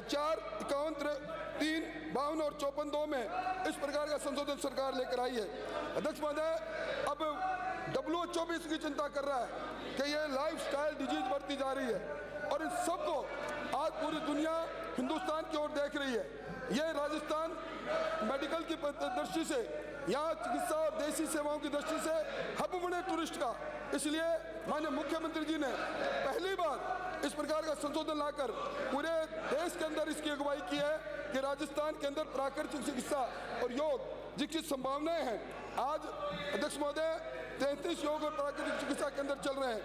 4, 51, 3, 52 और 54(2) में इस प्रकार का संशोधन सरकार लेकर आई है। अध्यक्ष महोदय, अब WHO भी इसकी चिंता कर रहा है कि ये लाइफस्टाइल डिजीज बढ़ती जा रही है और इन सबको आज पूरी दुनिया हिंदुस्तान की ओर देख रही है। ये राजस्थान मेडिकल की दृष्टि से, यहाँ चिकित्सा और देसी सेवाओं की दृष्टि से हब बने टूरिस्ट का। इसलिए माननीय मुख्यमंत्री जी ने पहली बार इस प्रकार का संशोधन लाकर पूरे देश के अंदर इसकी अगुवाई की है कि राजस्थान के अंदर प्राकृतिक चिकित्सा और योग जिसकी संभावनाएं हैं, आज अध्यक्ष महोदय 33 योग और प्राकृतिक चिकित्सा केंद्र चल रहे हैं,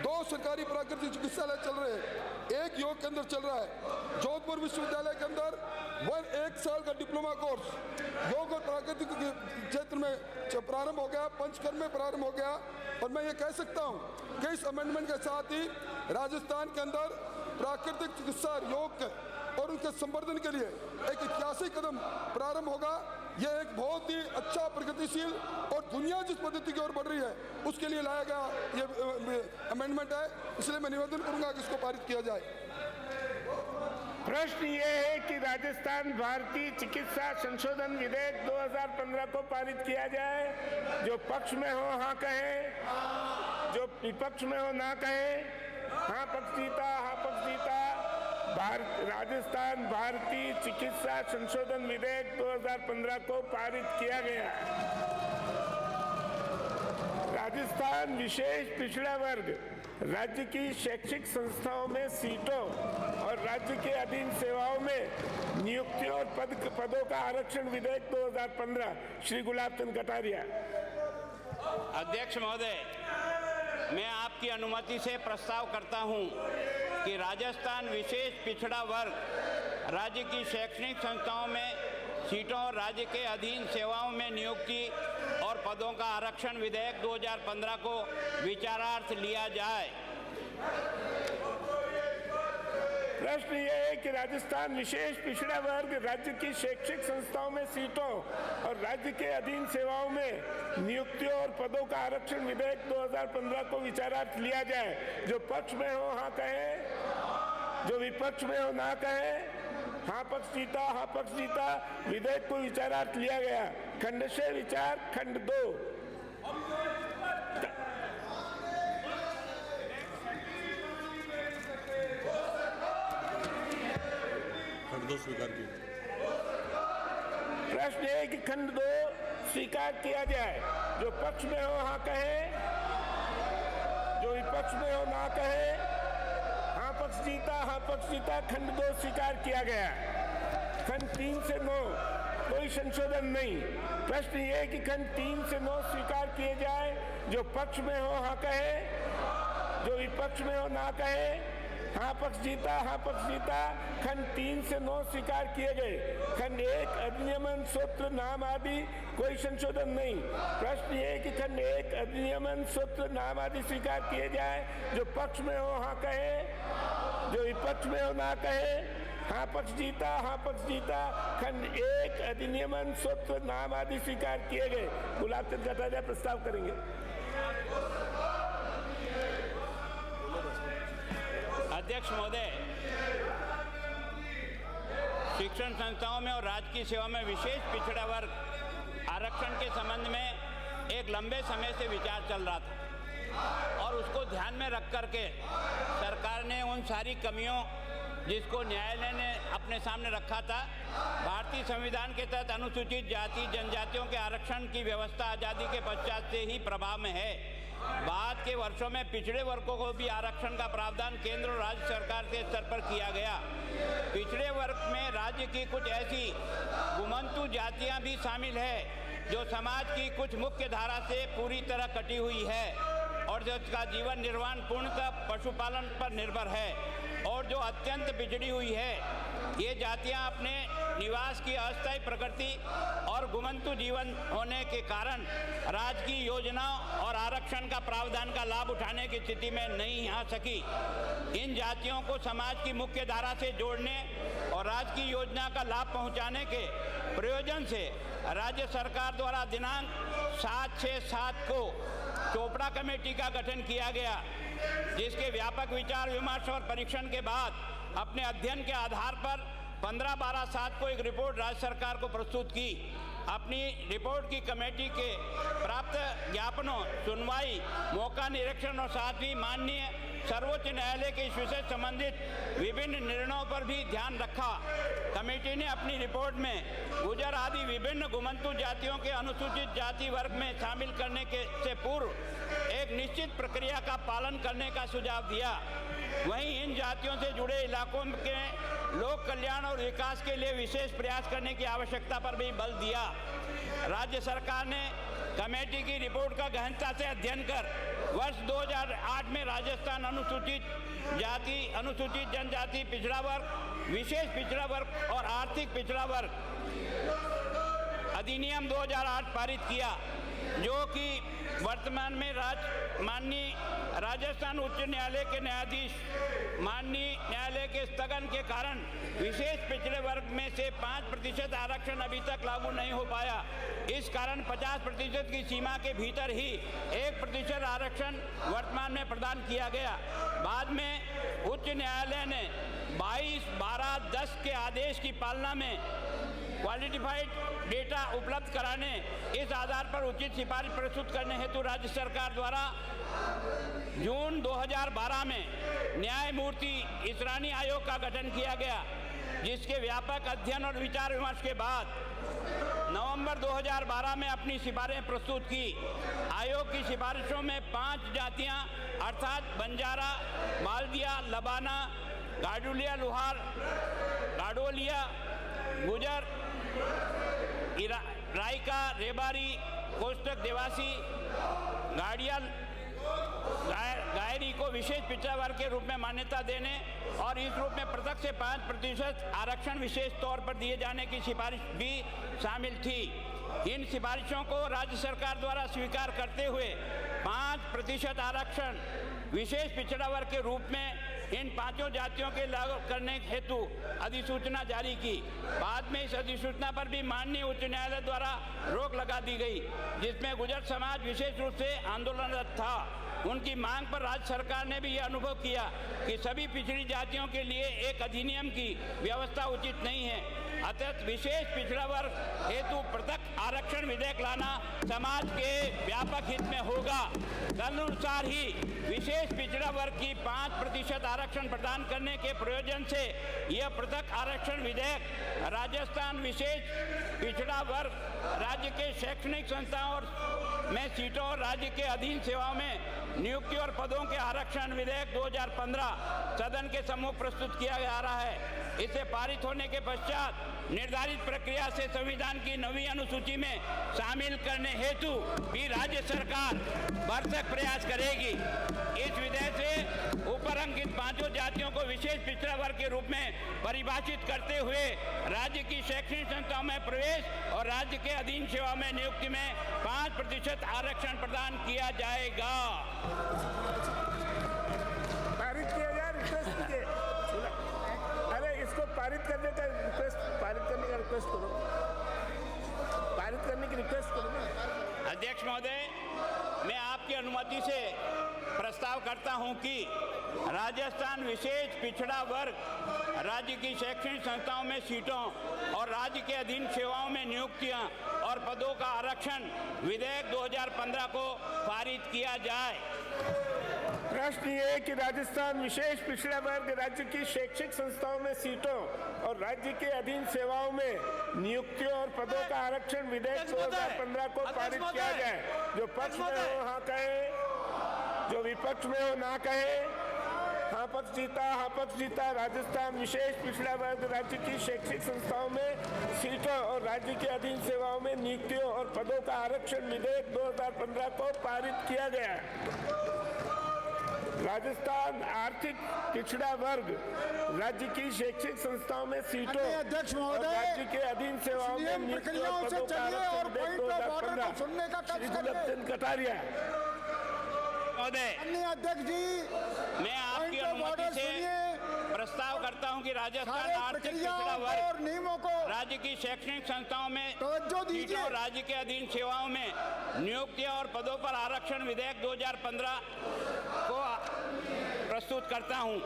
2 सरकारी प्राकृतिक चिकित्सालय चल रहे हैं, 1 योग केंद्र चल रहा है। जोधपुर विश्वविद्यालय के अंदर 1 साल का डिप्लोमा कोर्स योग और प्राकृतिक क्षेत्र में प्रारंभ हो गया, पंचकर्म में प्रारंभ हो गया। और मैं ये कह सकता हूँ कि इस अमेंडमेंट के साथ ही राजस्थान के अंदर प्राकृतिक चिकित्सा और योग और उनके संवर्धन के लिए एक ऐतिहासिक कदम प्रारंभ होगा। यह एक बहुत ही अच्छा, प्रगतिशील और दुनिया जिस पद्धति की ओर बढ़ रही है उसके लिए लाया गया ये अमेंडमेंट है। इसलिए मैं निवेदन करूंगा कि इसको पारित किया जाए। प्रश्न ये है कि राजस्थान भारतीय चिकित्सा संशोधन विधेयक 2015 को पारित किया जाए। जो पक्ष में हो हाँ कहे, जो विपक्ष में हो ना कहे। हाँ पक्ष जीता, हाँ पक्ष जीता। राजस्थान भारतीय चिकित्सा संशोधन विधेयक 2015 को पारित किया गया। राजस्थान विशेष पिछड़ा वर्ग राज्य की शैक्षिक संस्थाओं में सीटों और राज्य के अधीन सेवाओं में नियुक्तियों और पदों का आरक्षण विधेयक 2015 श्री गुलाब चंद कटारिया। अध्यक्ष महोदय, मैं आपकी अनुमति से प्रस्ताव करता हूं कि राजस्थान विशेष पिछड़ा वर्ग राज्य की शैक्षणिक संस्थाओं में सीटों और राज्य के अधीन सेवाओं में नियुक्ति और पदों का आरक्षण विधेयक 2015 को विचारार्थ लिया जाए। प्रश्न ये है कि राजस्थान विशेष पिछड़ा वर्ग राज्य की शैक्षिक संस्थाओं में सीटों और राज्य के अधीन सेवाओं में नियुक्तियों और पदों का आरक्षण विधेयक 2015 को विचारार्थ लिया जाए। जो पक्ष में हो हाँ कहे, जो विपक्ष में हो ना कहे। हाँ पक्ष जीता, हाँ पक्ष जीता। विधेयक को विचारार्थ लिया गया। खंड से विचार खंड 2। स्वीकार की। प्रश्न है कि खंड 2 स्वीकार किया जाए। जो पक्ष में हो हाँ कहे, जो विपक्ष में हो ना कहे। हाँ पक्ष जीता, हाँ पक्ष जीता। खंड 2 स्वीकार किया गया। खंड 3 से 9 कोई संशोधन नहीं। प्रश्न ये है कि खंड 3 से 9 स्वीकार किए जाए। जो पक्ष में हो हाँ कहे, जो विपक्ष में हो ना कहे। हाँ पक्ष जीता, हाँ पक्ष जीता। खंड 3 से 9 स्वीकार किए गए। खंड 1 अधिनियमन सूत्र नाम आदि कोई संशोधन नहीं। प्रश्न ये है कि खंड 1 अधिनियमन सूत्र नाम आदि स्वीकार किए जाए। जो पक्ष में हो हाँ कहे, जो विपक्ष में हो ना कहे। हाँ पक्ष जीता, हाँ पक्ष जीता। खंड 1 अधिनियमन सूत्र नाम आदि स्वीकार किए गए। गुलाब चंद कटारिया प्रस्ताव करेंगे। अध्यक्ष महोदय, शिक्षण संस्थाओं में और राजकीय सेवा में विशेष पिछड़ा वर्ग आरक्षण के संबंध में एक लंबे समय से विचार चल रहा था और उसको ध्यान में रख करके सरकार ने उन सारी कमियों जिसको न्यायालय ने अपने सामने रखा था, भारतीय संविधान के तहत अनुसूचित जाति जनजातियों के आरक्षण की व्यवस्था आज़ादी के पश्चात से ही प्रभाव में है। बाद के वर्षों में पिछड़े वर्गों को भी आरक्षण का प्रावधान केंद्र और राज्य सरकार के स्तर पर किया गया। पिछड़े वर्ग में राज्य की कुछ ऐसी गुमंतु जातियां भी शामिल है जो समाज की कुछ मुख्य धारा से पूरी तरह कटी हुई है और जिसका जीवन निर्वाह पूर्णतः पशुपालन पर निर्भर है और जो अत्यंत पिछड़ी हुई है। ये जातियां अपने निवास की अस्थायी प्रकृति और गुमंतु जीवन होने के कारण राजकीय योजनाओं और आरक्षण का प्रावधान का लाभ उठाने की स्थिति में नहीं आ सकी। इन जातियों को समाज की मुख्य धारा से जोड़ने और राजकीय योजना का लाभ पहुंचाने के प्रयोजन से राज्य सरकार द्वारा दिनांक 7/6/7 को चोपड़ा कमेटी का गठन किया गया, जिसके व्यापक विचार विमर्श और परीक्षण के बाद अपने अध्ययन के आधार पर 15/12/7 को एक रिपोर्ट राज्य सरकार को प्रस्तुत की। अपनी रिपोर्ट की कमेटी के प्राप्त ज्ञापनों, सुनवाई, मौका निरीक्षण और साथ ही माननीय सर्वोच्च न्यायालय के इस विषय संबंधित विभिन्न निर्णयों पर भी ध्यान रखा। कमेटी ने अपनी रिपोर्ट में गुर्जर आदि विभिन्न गुमंतु जातियों के अनुसूचित जाति वर्ग में शामिल करने से पूर्व एक निश्चित प्रक्रिया का पालन करने का सुझाव दिया। वहीं इन जातियों से जुड़े इलाकों के लोक कल्याण और विकास के लिए विशेष प्रयास करने की आवश्यकता पर भी बल दिया। राज्य सरकार ने कमेटी की रिपोर्ट का गहनता से अध्ययन कर वर्ष 2008 में राजस्थान अनुसूचित जाति, अनुसूचित जनजाति, पिछड़ा वर्ग, विशेष पिछड़ा वर्ग और आर्थिक पिछड़ा वर्ग अधिनियम 2008 पारित किया, जो कि वर्तमान में माननीय राजस्थान उच्च न्यायालय के न्यायाधीश माननीय न्यायालय के स्थगन के कारण विशेष पिछड़े वर्ग में से 5% आरक्षण अभी तक लागू नहीं हो पाया। इस कारण 50% की सीमा के भीतर ही 1% आरक्षण वर्तमान में प्रदान किया गया। बाद में उच्च न्यायालय ने 22/12/10 के आदेश की पालना में क्वालिफाइड डेटा उपलब्ध कराने, इस आधार पर उचित सिफारिश प्रस्तुत करने हेतु राज्य सरकार द्वारा जून 2012 में न्यायमूर्ति इसरानी आयोग का गठन किया गया, जिसके व्यापक अध्ययन और विचार विमर्श के बाद नवंबर 2012 में अपनी सिफारिशें प्रस्तुत की। आयोग की सिफारिशों में 5 जातियां अर्थात बंजारा, मालदिया, लबाना, गाडुलिया, लोहार, गाडोलिया, गुजर, रायका, रेबारी, कोष्टक, देवासी, गाड़िया, गायरी को विशेष पिछड़ा वर्ग के रूप में मान्यता देने और इस रूप में पृथक से 5% आरक्षण विशेष तौर पर दिए जाने की सिफारिश भी शामिल थी। इन सिफारिशों को राज्य सरकार द्वारा स्वीकार करते हुए 5% आरक्षण विशेष पिछड़ा वर्ग के रूप में इन 5 जातियों के लागू करने हेतु अधिसूचना जारी की। बाद में इस अधिसूचना पर भी माननीय उच्च न्यायालय द्वारा रोक लगा दी गई, जिसमें गुजर समाज विशेष रूप से आंदोलनरत था। उनकी मांग पर राज्य सरकार ने भी यह अनुभव किया कि सभी पिछड़ी जातियों के लिए एक अधिनियम की व्यवस्था उचित नहीं है, अतः विशेष पिछड़ा वर्ग हेतु पृथक आरक्षण विधेयक लाना समाज के व्यापक हित में होगा। तदनुसार ही विशेष पिछड़ा वर्ग की 5% आरक्षण प्रदान करने के प्रयोजन से यह पृथक आरक्षण विधेयक राजस्थान विशेष पिछड़ा वर्ग राज्य के शैक्षणिक संस्थाओं में सीटों और राज्य के अधीन सेवाओं में नियुक्ति और पदों के आरक्षण विधेयक 2015 सदन के सम्मुख प्रस्तुत किया जा रहा है। इसे पारित होने के पश्चात निर्धारित प्रक्रिया से संविधान की 9वीं अनुसूची में शामिल करने हेतु भी राज्य सरकार भरसक प्रयास करेगी। इस विधेयक से ऊपर अंकित 5 जातियों को विशेष पिछड़ा वर्ग के रूप में परिभाषित करते हुए राज्य की शैक्षणिक संस्थाओं में प्रवेश और राज्य के अधीन सेवा में नियुक्ति में 5% आरक्षण प्रदान किया जाएगा। पारित किया जाए, रिक्वेस्ट कीजिए। अरे इसको पारित करने का रिक्वेस्ट, पारित करने का रिक्वेस्ट करो, पारित करने की रिक्वेस्ट करो ना। अध्यक्ष महोदय, मैं आपकी अनुमति से प्रस्ताव करता हूं कि राजस्थान विशेष पिछड़ा वर्ग राज्य की शैक्षणिक संस्थाओं में सीटों और राज्य के अधीन सेवाओं में नियुक्तियां और पदों का आरक्षण विधेयक 2015 को पारित किया जाए। प्रश्न ये है कि राजस्थान विशेष पिछड़ा वर्ग राज्य की शैक्षिक संस्थाओं में सीटों और राज्य के अधीन सेवाओं में नियुक्तियों और पदों का आरक्षण विधेयक 2015 को पारित किया जाए। जो पक्ष में हो हाँ कहे, जो विपक्ष में हो ना कहे। हाँ पक्ष जीता, हाँ पक्ष जीता। राजस्थान विशेष पिछड़ा वर्ग राज्य की शैक्षिक संस्थाओं में सीटों और राज्य के अधीन सेवाओं में नियुक्तियों और पदों का आरक्षण विधेयक 2015 को पारित किया गया। राजस्थान आर्थिक पिछड़ा वर्ग राज्य की शैक्षिक संस्थाओं में सीटों अध्यक्ष और महोदय, राज्य के अधीन सेवाओं में नियुक्तियों और पदों का आरक्षण विधेयक 2015 श्री गुलाब चंद कटारिया। महोदय, अध्यक्ष जी, मैं आपकी अनुमति से प्रस्ताव करता हूं कि राजस्थान आर्थिक पिछड़ा वर्ग नियमों को राज्य की शैक्षणिक संस्थाओं में तवज्जो दीजिए। सीटों और राज्य के अधीन सेवाओं में नियुक्तियां और पदों पर आरक्षण विधेयक 2015 को प्रस्तुत करता हूं।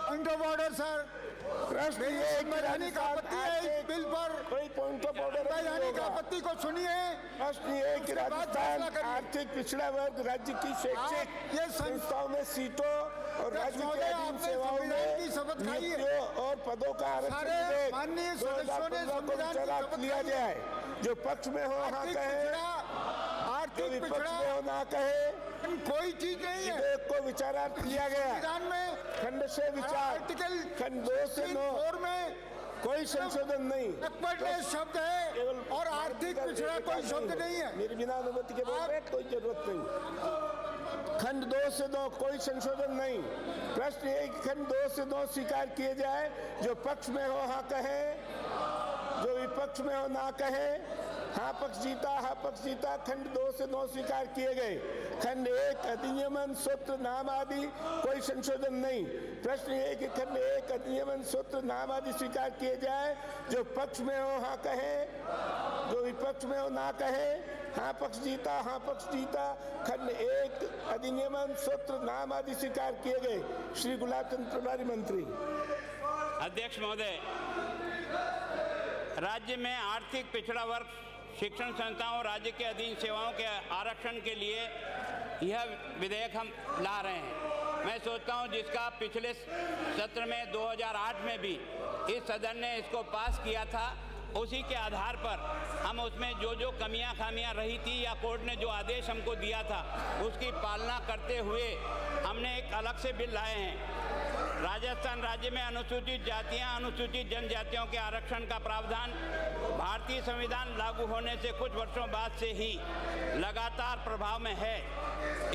Point of order sir. प्रश्न ये है कि संवैधानिक आपत्ति है इस बिल पर। कोई पॉइंट ऑफ ऑर्डर संवैधानिक आपत्ति को सुनिए। प्रश्न ये है कि राजस्थान आर्थिक पिछड़ा वर्ग राज्य की शैक्षिक संस्थाओं में सीटों और राज्य के अधीन सेवाओं में नियुक्तियों और पदों का आरक्षण विधेयक 2015 को विचारार्थ लिया जाए। जो पक्ष में हो हाँ कहे, जो विपक्ष में हो ना कहे। कोई चीज नहीं है। विधेयक को विचारार्थ लिया गया। संविधान में खंड से विचार, आर्टिकल खंड 2 से 9 में कोई संशोधन नहीं। बैकवर्डनेस शब्द है और आर्थिक पिछड़ा कोई शब्द नहीं है। मेरी बिना अनुमति के बोल रहे हैं, कोई जरूरत नहीं। खंड 2 से 9 कोई संशोधन नहीं। प्रश्न ये कि खंड 2 से 9 स्वीकार किए जाए। जो पक्ष में हो हाँ कहे, जो विपक्ष में हो ना कहे। हाँ पक्ष जीता, हाँ पक्ष जीता। खंड 2 से 9 स्वीकार किए गए। खंड 1 अधिनियमन सूत्र नाम आदि कोई संशोधन नहीं। प्रश्न ये कि खंड 1 अधिनियमन सूत्र नाम आदि स्वीकार किए जाए। जो पक्ष में हो हाँ कहे, जो विपक्ष में हो ना कहे। हाँ पक्ष जीता, हाँ पक्ष जीता। खंड 1 अधिनियमन सूत्र नाम आदि स्वीकार किए गए। श्री गुलाब चंद प्रभारी मंत्री। अध्यक्ष महोदय, राज्य में आर्थिक पिछड़ा वर्ग शिक्षण संस्थाओं राज्य के अधीन सेवाओं के आरक्षण के लिए यह विधेयक हम ला रहे हैं। मैं सोचता हूं जिसका पिछले सत्र में 2008 में भी इस सदन ने इसको पास किया था, उसी के आधार पर हम उसमें जो जो कमियां खामियां रही थी या कोर्ट ने जो आदेश हमको दिया था उसकी पालना करते हुए हमने एक अलग से बिल लाए हैं। राजस्थान राज्य में अनुसूचित जातियां, अनुसूचित जनजातियों के आरक्षण का प्रावधान भारतीय संविधान लागू होने से कुछ वर्षों बाद से ही लगातार प्रभाव में है।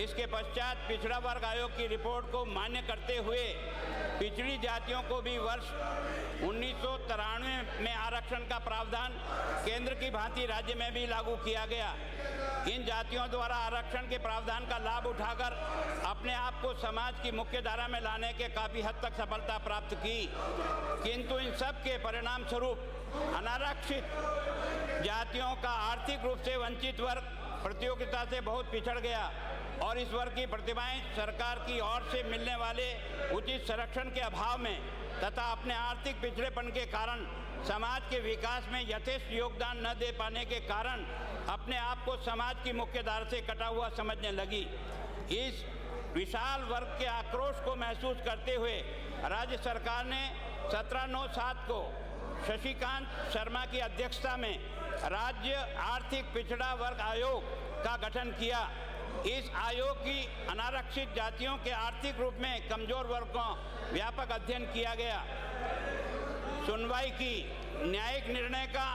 इसके पश्चात पिछड़ा वर्ग आयोग की रिपोर्ट को मान्य करते हुए पिछड़ी जातियों को भी वर्ष 1993 में आरक्षण का प्रावधान केंद्र की भांति राज्य में भी लागू किया गया। इन जातियों द्वारा आरक्षण के प्रावधान का लाभ उठाकर अपने आप को समाज की मुख्य धारा में लाने के काफ़ी हद तक सफलता प्राप्त की, किंतु इन सब के परिणाम स्वरूप अनारक्षित जातियों का आर्थिक रूप से वंचित वर्ग प्रतियोगिता से बहुत पिछड़ गया और इस वर्ग की प्रतिभाएं सरकार की ओर से मिलने वाले उचित संरक्षण के अभाव में तथा अपने आर्थिक पिछड़ेपन के कारण समाज के विकास में यथेष्ट योगदान न दे पाने के कारण अपने आप को समाज की मुख्य धारा से कटा हुआ समझने लगी। इस विशाल वर्ग के आक्रोश को महसूस करते हुए राज्य सरकार ने 17/9/7 को शशिकांत शर्मा की अध्यक्षता में राज्य आर्थिक पिछड़ा वर्ग आयोग का गठन किया। इस आयोग की अनारक्षित जातियों के आर्थिक रूप में कमजोर वर्ग का व्यापक अध्ययन किया गया, सुनवाई की, न्यायिक निर्णय का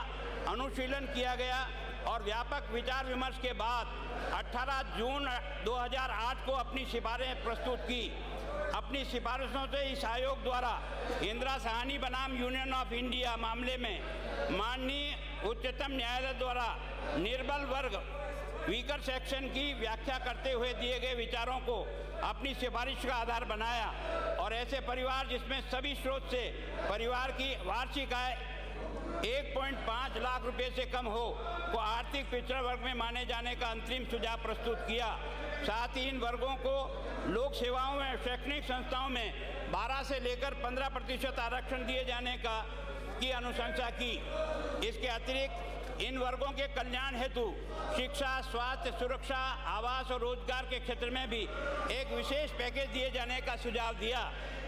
अनुशीलन किया गया और व्यापक विचार विमर्श के बाद 18 जून 2008 को अपनी सिफारिशें प्रस्तुत की। अपनी सिफारिशों से इस आयोग द्वारा इंदिरा साहनी बनाम यूनियन ऑफ इंडिया मामले में माननीय उच्चतम न्यायालय द्वारा निर्बल वर्ग वीकर सेक्शन की व्याख्या करते हुए दिए गए विचारों को अपनी सिफारिश का आधार बनाया और ऐसे परिवार जिसमें सभी स्रोत से परिवार की वार्षिक आय 1.5 लाख रुपए से कम हो को आर्थिक पिछड़ा वर्ग में माने जाने का अंतरिम सुझाव प्रस्तुत किया। साथ ही इन वर्गों को लोक सेवाओं में शैक्षणिक संस्थाओं में 12 से लेकर 15% आरक्षण दिए जाने की अनुशंसा की। इसके अतिरिक्त इन वर्गों के कल्याण हेतु शिक्षा, स्वास्थ्य, सुरक्षा, आवास और रोजगार के क्षेत्र में भी एक विशेष पैकेज दिए जाने का सुझाव दिया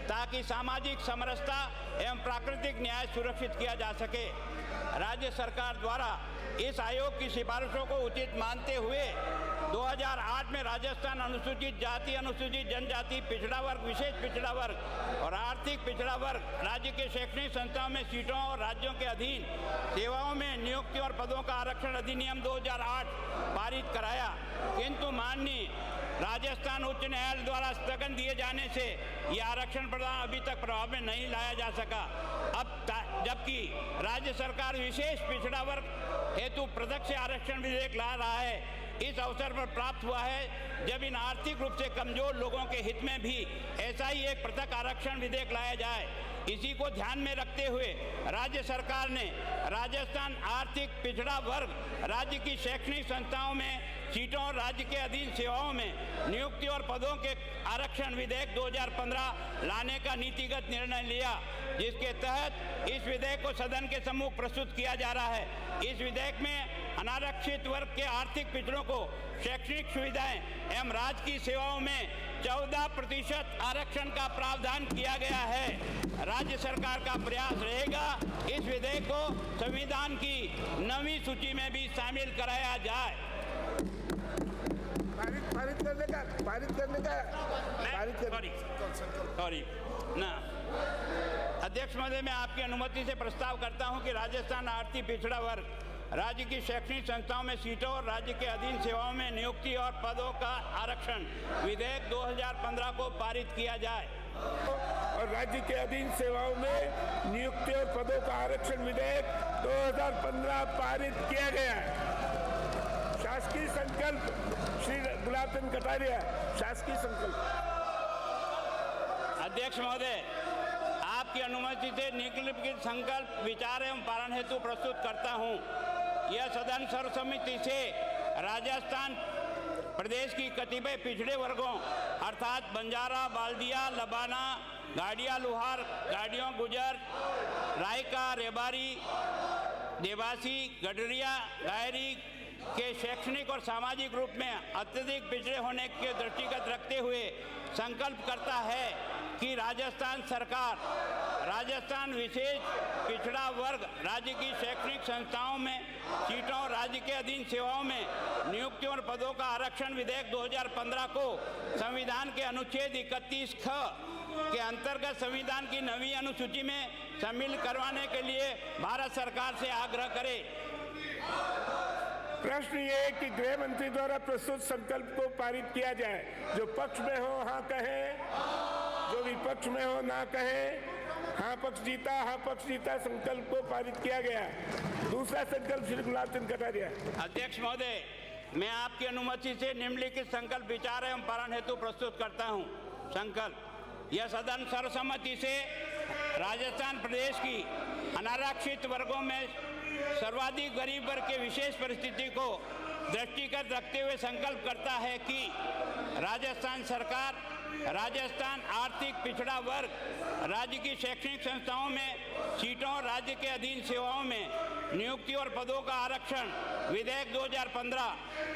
ताकि सामाजिक समरसता एवं प्राकृतिक न्याय सुरक्षित किया जा सके। राज्य सरकार द्वारा इस आयोग की सिफारिशों को उचित मानते हुए 2008 में राजस्थान अनुसूचित जाति, अनुसूचित जनजाति, पिछड़ा वर्ग, विशेष पिछड़ा वर्ग और आर्थिक पिछड़ा वर्ग राज्य के शैक्षणिक संस्थाओं में सीटों और राज्यों के अधीन सेवाओं में नियुक्ति और पदों का आरक्षण अधिनियम 2008 पारित कराया, किंतु माननीय राजस्थान उच्च न्यायालय द्वारा स्थगन दिए जाने से यह आरक्षण प्रदान अभी तक प्रभाव में नहीं लाया जा सका। अब जबकि राज्य सरकार विशेष पिछड़ा वर्ग हेतु प्रत्यक्ष आरक्षण विधेयक ला रहा है, इस अवसर पर प्राप्त हुआ है जब इन आर्थिक रूप से कमजोर लोगों के हित में भी ऐसा ही एक पृथक आरक्षण विधेयक लाया जाए। इसी को ध्यान में रखते हुए राज्य सरकार ने राजस्थान आर्थिक पिछड़ा वर्ग राज्य की शैक्षणिक संस्थाओं में सीटों और राज्य के अधीन सेवाओं में नियुक्ति और पदों के आरक्षण विधेयक 2015 लाने का नीतिगत निर्णय लिया, जिसके तहत इस विधेयक को सदन के सम्मुख प्रस्तुत किया जा रहा है। इस विधेयक में अनारक्षित वर्ग के आर्थिक पिछड़ों को शैक्षणिक सुविधाएं एवं राज्य की सेवाओं में 14% आरक्षण का प्रावधान किया गया है। राज्य सरकार का प्रयास रहेगा इस विधेयक को संविधान की 9वीं सूची में भी शामिल कराया जाए। अध्यक्ष महोदय, मैं आपकी अनुमति से प्रस्ताव करता हूं कि राजस्थान आर्थिक पिछड़ा वर्ग राज्य की शैक्षणिक संस्थाओं में सीटों और राज्य के अधीन सेवाओं में नियुक्ति और पदों का आरक्षण विधेयक 2015 को पारित किया जाए और राज्य के अधीन सेवाओं में नियुक्ति और पदों का आरक्षण विधेयक 2015 पारित किया गया है। शासकीय संकल्प श्री गुलाब चंद कटारिया, शासकीय संकल्प। अध्यक्ष महोदय, आपकी अनुमति से निम्नलिखित संकल्प विचार एवं पारण हेतु प्रस्तुत करता हूं। यह सदन सर्वसम्मति से राजस्थान प्रदेश की कतिपय पिछड़े वर्गों अर्थात बंजारा, बाल्दिया, लबाना, गाड़िया, लुहार, गाड़ियों, गुजर, रायका, रेबारी, देवासी, गडरिया, गायरी, के शैक्षणिक और सामाजिक रूप में अत्यधिक पिछड़े होने के दृष्टिगत रखते हुए संकल्प करता है कि राजस्थान सरकार राजस्थान विशेष पिछड़ा वर्ग राज्य की शैक्षणिक संस्थाओं में सीटों और राज्य के अधीन सेवाओं में नियुक्तियों और पदों का आरक्षण विधेयक 2015 को संविधान के अनुच्छेद 31 ख के अंतर्गत संविधान की नवी अनुसूची में शामिल करवाने के लिए भारत सरकार से आग्रह करे। प्रश्न ये है कि गृह मंत्री द्वारा प्रस्तुत संकल्प को पारित किया जाए। जो पक्ष में हो हाँ कहें, जो विपक्ष में हो ना कहें। हाँ पक्ष जीता संकल्प को पारित किया गया। दूसरा संकल्प श्री गुलाब चंद कटारिया। अध्यक्ष महोदय, मैं आपकी अनुमति से निम्नलिखित संकल्प विचार एवं पारण हेतु प्रस्तुत करता हूँ। संकल्प: यह सदन सर्वसम्मति से राजस्थान प्रदेश की अनारक्षित वर्गों में सर्वाधिक गरीब वर्ग के विशेष परिस्थिति को दृष्टिगत रखते हुए संकल्प करता है कि राजस्थान सरकार राजस्थान आर्थिक पिछड़ा वर्ग राज्य की शैक्षणिक संस्थाओं में सीटों और राज्य के अधीन सेवाओं में नियुक्ति और पदों का आरक्षण विधेयक 2015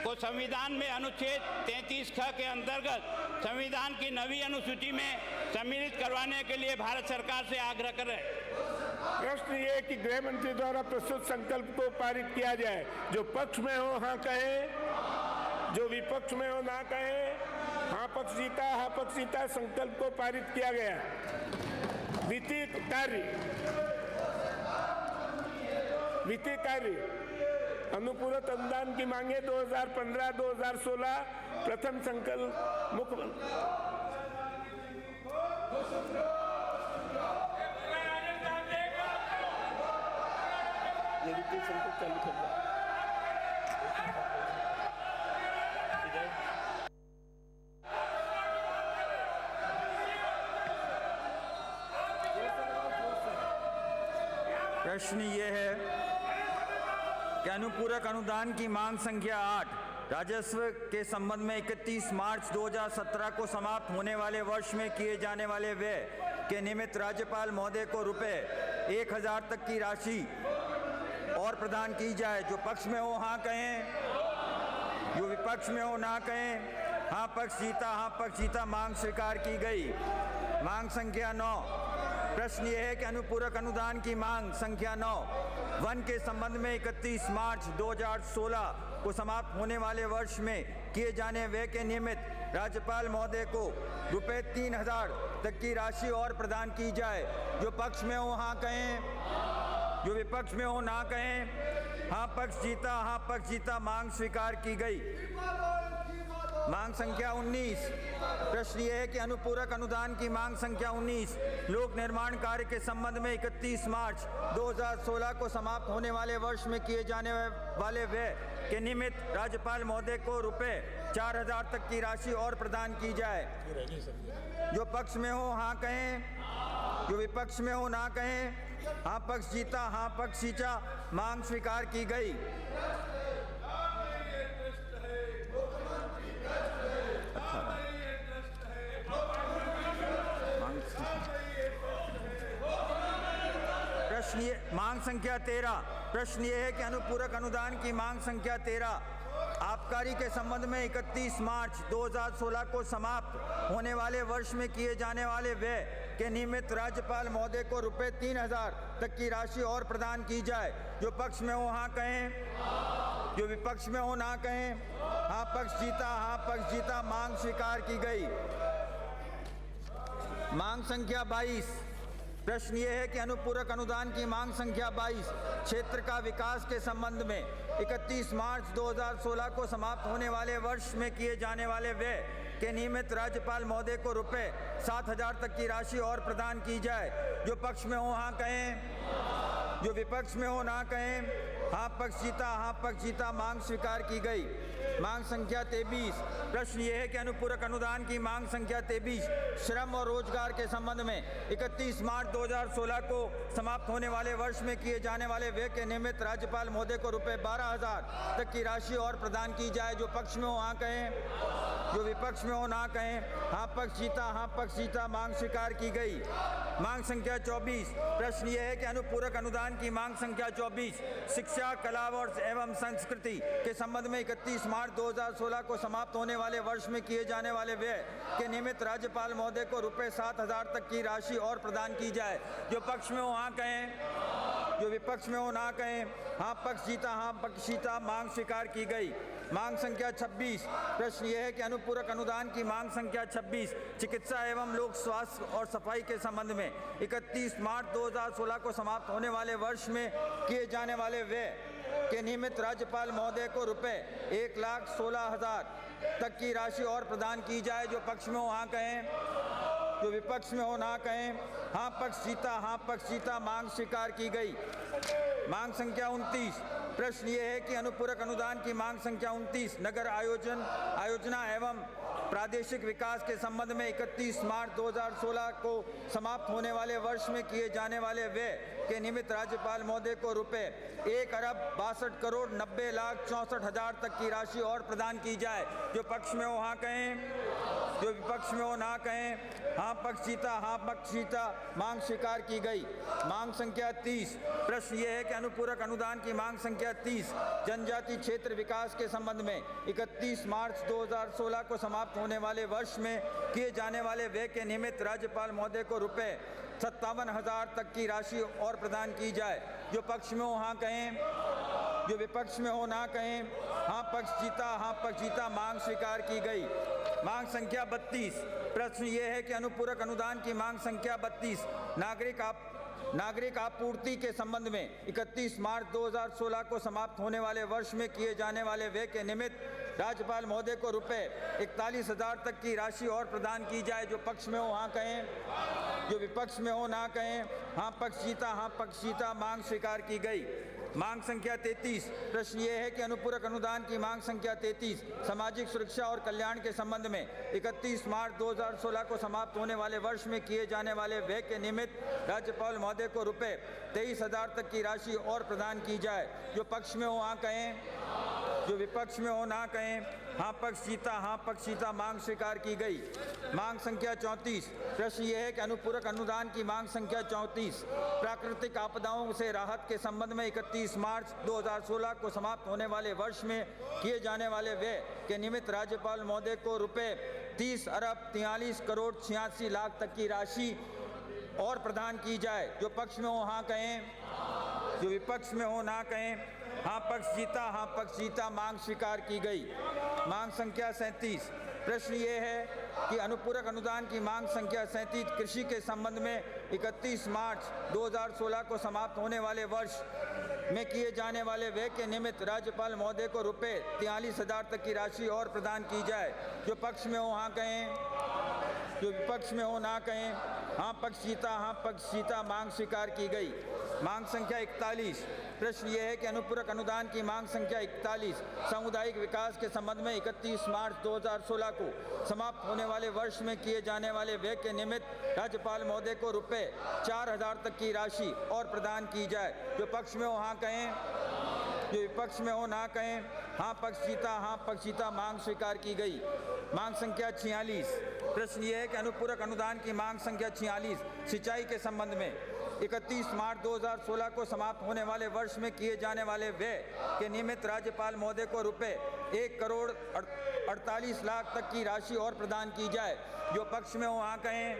को संविधान में अनुच्छेद 33 ख के अंतर्गत संविधान की नवी अनुसूची में सम्मिलित करवाने के लिए भारत सरकार से आग्रह करे। प्रश्न ये है कि गृह मंत्री द्वारा प्रस्तुत संकल्प को पारित किया जाए। जो पक्ष में हो हाँ कहें, जो विपक्ष में हो ना कहें। हाँ पक्ष जीता संकल्प को पारित किया गया। वित्तीय कार्य अनुपूरक अनुदान की मांगे 2015-2016 प्रथम संकल्प मुख्यमंत्री प्रश्न ये है कि अनुपूरक अनुदान की मांग संख्या 8 राजस्व के संबंध में 31 मार्च 2017 को समाप्त होने वाले वर्ष में किए जाने वाले व्यय के निमित्त राज्यपाल महोदय को रुपए 1000 तक की राशि और प्रदान की जाए। जो पक्ष में हो हाँ कहें, जो विपक्ष में हो ना कहें। हाँ पक्ष जीता मांग स्वीकार की गई। मांग संख्या 9। प्रश्न यह है कि अनुपूरक अनुदान की मांग संख्या 9 वन के संबंध में 31 मार्च 2016 को समाप्त होने वाले वर्ष में किए जाने व्यय के निमित्त राज्यपाल महोदय को रुपए 3000 तक की राशि और प्रदान की जाए। जो पक्ष में हो हाँ कहें, जो विपक्ष में हो ना कहें। हाँ पक्ष जीता मांग स्वीकार की गई। मांग संख्या 19। प्रश्न ये है कि अनुपूरक अनुदान की मांग संख्या 19 लोक निर्माण कार्य के संबंध में 31 मार्च 2016 को समाप्त होने वाले वर्ष में किए जाने वाले व्यय के निमित्त राज्यपाल महोदय को रुपए 4000 तक की राशि और प्रदान की जाए। जो पक्ष में हो हाँ कहें, जो विपक्ष में हो ना कहें। हाँ पक्ष जीता मांग स्वीकार की गई। मांग संख्या 13। प्रश्न ये है कि अनुपूरक अनुदान की मांग संख्या 13 आबकारी के संबंध में 31 मार्च 2016 को समाप्त होने वाले वर्ष में किए जाने वाले व्यय के निमित्त राज्यपाल महोदय को रुपए 3000 तक की राशि और प्रदान की जाए। जो पक्ष में हो हाँ कहें, जो विपक्ष में हो ना कहें। हाँ पक्ष जीता मांग स्वीकार की गई। मांग संख्या 22। प्रश्न ये है कि अनुपूरक अनुदान की मांग संख्या 22 क्षेत्र का विकास के संबंध में 31 मार्च 2016 को समाप्त होने वाले वर्ष में किए जाने वाले व्यय के निमित्त राज्यपाल महोदय को रुपए 7000 तक की राशि और प्रदान की जाए। जो पक्ष में हो हाँ कहें, जो विपक्ष में हो ना कहें। हाँ पक्ष जीता मांग स्वीकार की गई। मांग संख्या 23। प्रश्न ये है कि अनुपूरक अनुदान की मांग संख्या 23 श्रम और रोजगार के संबंध में 31 मार्च 2016 को समाप्त होने वाले वर्ष में किए जाने वाले व्यय के निमित्त राज्यपाल महोदय को रुपए 12000 तक की राशि और प्रदान की जाए। जो पक्ष में हो हाँ कहें, जो विपक्ष में हो ना कहें। हाँ पक्ष जीता, हाँ पक्ष जीता। मांग स्वीकार की गई। मांग संख्या 24, प्रश्न ये है कि अनुपूरक अनुदान की मांग संख्या 24 शिक्षा, कला एवं संस्कृति के संबंध में 31 मार्च 2016 को समाप्त होने वाले वर्ष में किए जाने वाले व्यय के निमित्त राज्यपाल महोदय को रुपये 7,000 तक की राशि और प्रदान की जाए। जो पक्ष में हो हाँ कहें, जो विपक्ष में हो ना कहें। हाँ पक्ष जीता, हाँ पक्ष जीता। मांग स्वीकार की गई। मांग संख्या 26, प्रश्न ये है कि अनुपूरक अनुदान की मांग संख्या 26 चिकित्सा एवं लोक स्वास्थ्य और सफाई के संबंध में 31 मार्च 2016 को समाप्त होने वाले वर्ष में किए जाने वाले व्यय के निमित्त राज्यपाल महोदय को रुपये 1,16,000 तक की राशि और प्रदान की जाए। जो पक्ष में हो हाँ कहें, जो विपक्ष में हो ना कहें। हाँ पक्ष जीता, हाँ पक्ष जीता। मांग स्वीकार की गई। मांग संख्या 29, प्रश्न ये है कि अनुपूरक अनुदान की मांग संख्या 29 नगर आयोजना एवं प्रादेशिक विकास के संबंध में 31 मार्च 2016 को समाप्त होने वाले वर्ष में किए जाने वाले व्यय के निमित्त राज्यपाल महोदय को रुपये 1,62,90,64,000 तक की राशि और प्रदान की जाए। जो पक्ष में हो हाँ कहें, जो विपक्ष में हो ना कहें। हाँ पक्ष जीता, हाँ पक्ष जीता। मांग स्वीकार की गई। मांग संख्या 30, प्रश्न ये है कि अनुपूरक अनुदान की मांग संख्या 30 जनजाति क्षेत्र विकास के संबंध में 31 मार्च 2016 को समाप्त होने वाले वर्ष में किए जाने वाले व्यय के निमित्त राज्यपाल महोदय को रुपये 57,000 तक की राशि और प्रदान की जाए। जो पक्ष में हो हाँ कहें, जो विपक्ष में हो ना कहें। हाँ पक्ष जीता, हाँ पक्ष जीता। मांग स्वीकार की गई। मांग संख्या 32, प्रश्न ये है कि अनुपूरक अनुदान की मांग संख्या 32 नागरिक आपूर्ति के संबंध में 31 मार्च 2016 को समाप्त होने वाले वर्ष में किए जाने वाले व्यय के निमित्त राज्यपाल महोदय को रुपये 41,000 तक की राशि और प्रदान की जाए। जो पक्ष में हो हाँ कहें, जो विपक्ष में हो ना कहें। हाँ पक्ष जीता, हाँ पक्ष जीता। मांग स्वीकार की गई। मांग संख्या 33, प्रश्न ये है कि अनुपूरक अनुदान की मांग संख्या 33 सामाजिक सुरक्षा और कल्याण के संबंध में 31 मार्च 2016 को समाप्त होने वाले वर्ष में किए जाने वाले व्यय के निमित्त राज्यपाल महोदय को रुपये 23,000 तक की राशि और प्रदान की जाए। जो पक्ष में हो हाँ कहें, जो विपक्ष में हो ना कहें। हाँ पक्ष जीता, हाँ पक्ष जीता। मांग स्वीकार की गई। मांग संख्या 34, प्रश्न ये है कि अनुपूरक अनुदान की मांग संख्या 34 प्राकृतिक आपदाओं से राहत के संबंध में 31 मार्च 2016 को समाप्त होने वाले वर्ष में किए जाने वाले व्यय के निमित्त राज्यपाल महोदय को रुपये 30,43,86,00,000 तक की राशि और प्रदान की जाए। जो पक्ष में हो हाँ कहें, जो विपक्ष में हो ना कहें। हाँ पक्ष जीता, हाँ पक्ष जीता। मांग स्वीकार की गई। मांग संख्या 37, प्रश्न ये है कि अनुपूरक अनुदान की मांग संख्या 37 कृषि के संबंध में 31 मार्च 2016 को समाप्त होने वाले वर्ष में किए जाने वाले व्यय के निमित्त राज्यपाल महोदय को रुपये 43,000 तक की राशि और प्रदान की जाए। जो पक्ष में हो हाँ कहें, जो विपक्ष में हो ना कहें। हाँ पक्ष जीता, हाँ पक्ष जीता। मांग स्वीकार की गई। मांग संख्या 41, प्रश्न ये है कि अनुपूरक अनुदान की मांग संख्या 41 सामुदायिक विकास के संबंध में 31 मार्च 2016 को समाप्त होने वाले वर्ष में किए जाने वाले व्यय के निमित्त राज्यपाल महोदय को रुपये 4,000 तक की राशि और प्रदान की जाए। जो पक्ष में हो हाँ कहें, जो विपक्ष में हो ना कहें। हाँ पक्ष जीता, हाँ पक्ष जीता। मांग स्वीकार की गई। मांग संख्या 46, प्रश्न ये है कि अनुपूरक अनुदान की मांग संख्या 46 सिंचाई के संबंध में 31 मार्च 2016 को समाप्त होने वाले वर्ष में किए जाने वाले व्यय के निमित्त राज्यपाल महोदय को रुपये 1,48,00,000 तक की राशि और प्रदान की जाए। जो पक्ष में हो हाँ कहें,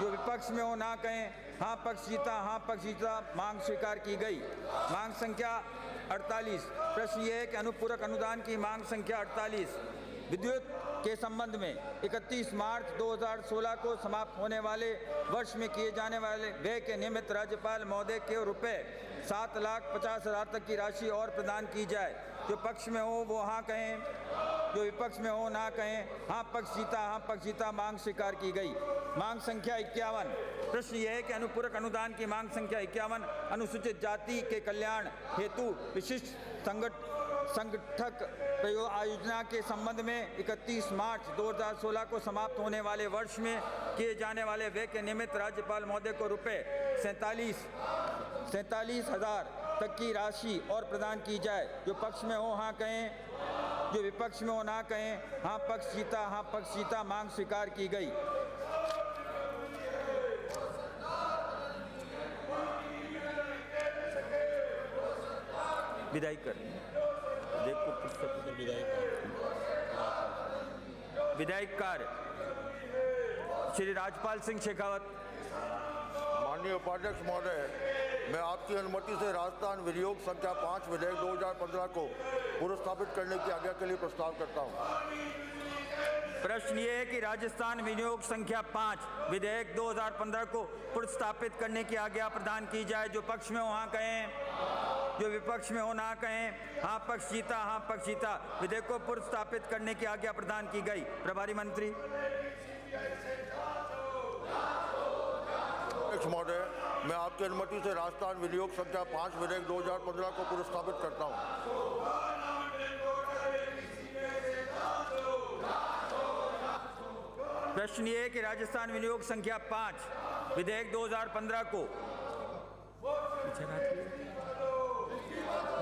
जो विपक्ष में हो ना कहें। हाँ पक्ष जीता, हाँ पक्ष जीता। मांग स्वीकार की गई। मांग संख्या 48, प्रश्न ये है कि अनुपूरक अनुदान की मांग संख्या 48 विद्युत के संबंध में 31 मार्च 2016 को समाप्त होने वाले वर्ष में किए जाने वाले व्यय के निमित्त राज्यपाल महोदय के रुपये 7,50,000 तक की राशि और प्रदान की जाए। जो पक्ष में हो वो हाँ कहें, जो विपक्ष में हो ना कहें। हाँ पक्ष जीता, हाँ पक्ष जीता। मांग स्वीकार की गई। मांग संख्या 51, प्रश्न यह है कि अनुपूरक अनुदान की मांग संख्या 51 अनुसूचित जाति के कल्याण हेतु विशिष्ट संगठक आयोजना के संबंध में 31 मार्च 2016 को समाप्त होने वाले वर्ष में किए जाने वाले व्यय के निमित्त राज्यपाल महोदय को रुपये 47,000 तक की राशि और प्रदान की जाए। जो पक्ष में हो हाँ कहें, जो विपक्ष में हो ना कहें हाँ पक्ष जीता, हाँ पक्ष जीता मांग स्वीकार की गई। विधायी कर विधायक कार्य श्री राजपाल सिंह शेखावत। माननीय उपाध्यक्ष महोदय, मैं आपकी अनुमति से राजस्थान विनियोग संख्या 5 विधेयक 2015 को पुनर्स्थापित करने की आज्ञा के लिए प्रस्ताव करता हूं। प्रश्न ये है कि राजस्थान विनियोग संख्या 5 विधेयक 2015 को पुनर्स्थापित करने की आज्ञा प्रदान की जाए। जो पक्ष में हो हाँ कहें, जो विपक्ष में हो ना कहें हाँ पक्ष जीता, हाँ पक्ष जीता। विधेयक को पुनर्स्थापित करने की आज्ञा प्रदान की गई। प्रभारी मंत्री। अध्यक्ष महोदय, मैं आपकी अनुमति से राजस्थान विनियोग संख्या 5 विधेयक 2015 को पुनर्स्थापित करता हूं। प्रश्न ये है कि राजस्थान विनियोग संख्या 5 विधेयक 2015 को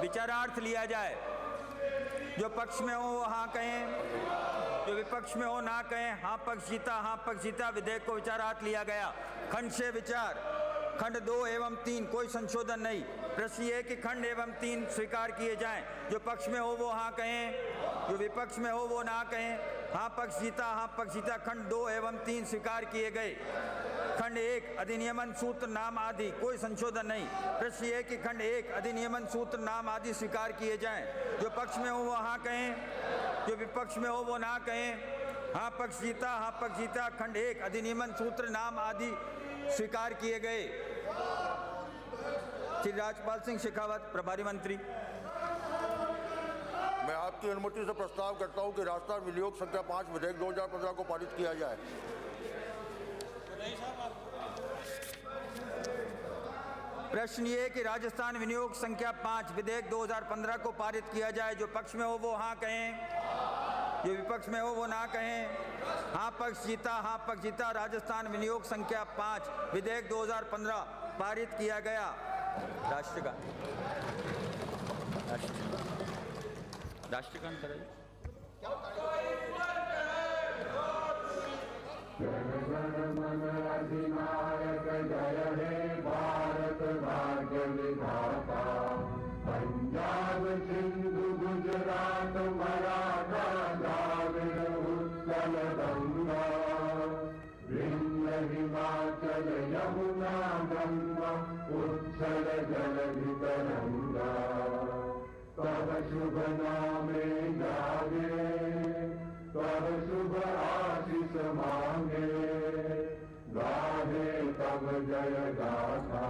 विचारार्थ लिया जाए। जो पक्ष में हो वो हाँ कहें, जो विपक्ष में हो ना कहें हाँ पक्ष जीता, हाँ पक्ष जीता। विधेयक को विचारार्थ लिया गया। खंड 6 विचार, खंड 2 एवं 3 कोई संशोधन नहीं। प्रश्न ये है कि खंड एवं 3 स्वीकार किए जाएं। जो पक्ष में हो वो हाँ कहें, जो विपक्ष में हो वो ना कहें हाँ पक्ष जीता, हाँ पक्ष जीता। खंड 2 एवं 3 स्वीकार किए गए। खंड 1 अधिनियमन सूत्र नाम आदि कोई संशोधन नहीं। प्रश्न ये है कि खंड 1 अधिनियमन सूत्र नाम आदि स्वीकार किए जाएं। जो पक्ष में हो वो हाँ कहें, जो विपक्ष में हो वो ना कहें हाँ पक्ष जीता, हाँ पक्ष जीता। खंड 1 अधिनियमन सूत्र नाम आदि स्वीकार किए गए। श्री राजपाल सिंह शेखावत, प्रभारी मंत्री। मैं आपकी अनुमति से प्रस्ताव करता हूं कि राजस्थान विनियोग संख्या 5 विधेयक 2015 को पारित किया जाए। प्रश्न ये है कि राजस्थान विनियोग संख्या 5 विधेयक 2015 को पारित किया जाए। जो पक्ष में हो वो हाँ कहें, जो विपक्ष में हो वो ना कहें हाँ पक्ष जीता, हाँ पक्ष जीता। राजस्थान विनियोग संख्या 5 विधेयक 2015 पारित किया गया। राष्ट्रगान कराइए। अधिनायक जय हे भारत भाग्य विधाता, पंजाब सिंधु गुजरात मराठा द्राविड़ उत्कल गंगा, विंध्य हिमाचल यमुना गंगा, उच्छल जलधि तरंगा। तब शुभ नामे जागे, तब शुभ आशीष मांगे, गाहे तब जय गाथा।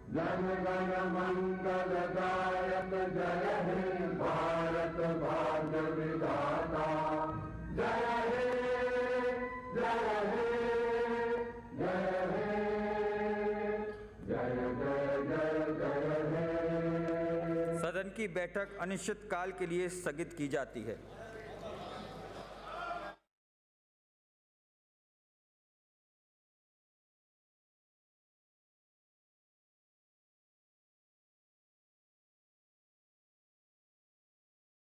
जन गण मंगल दायक जय हे भारत भाग्य विधाता। जय हे जय हे जय हे जय जय जय जय हे। सदन की बैठक अनिश्चित काल के लिए स्थगित की जाती है।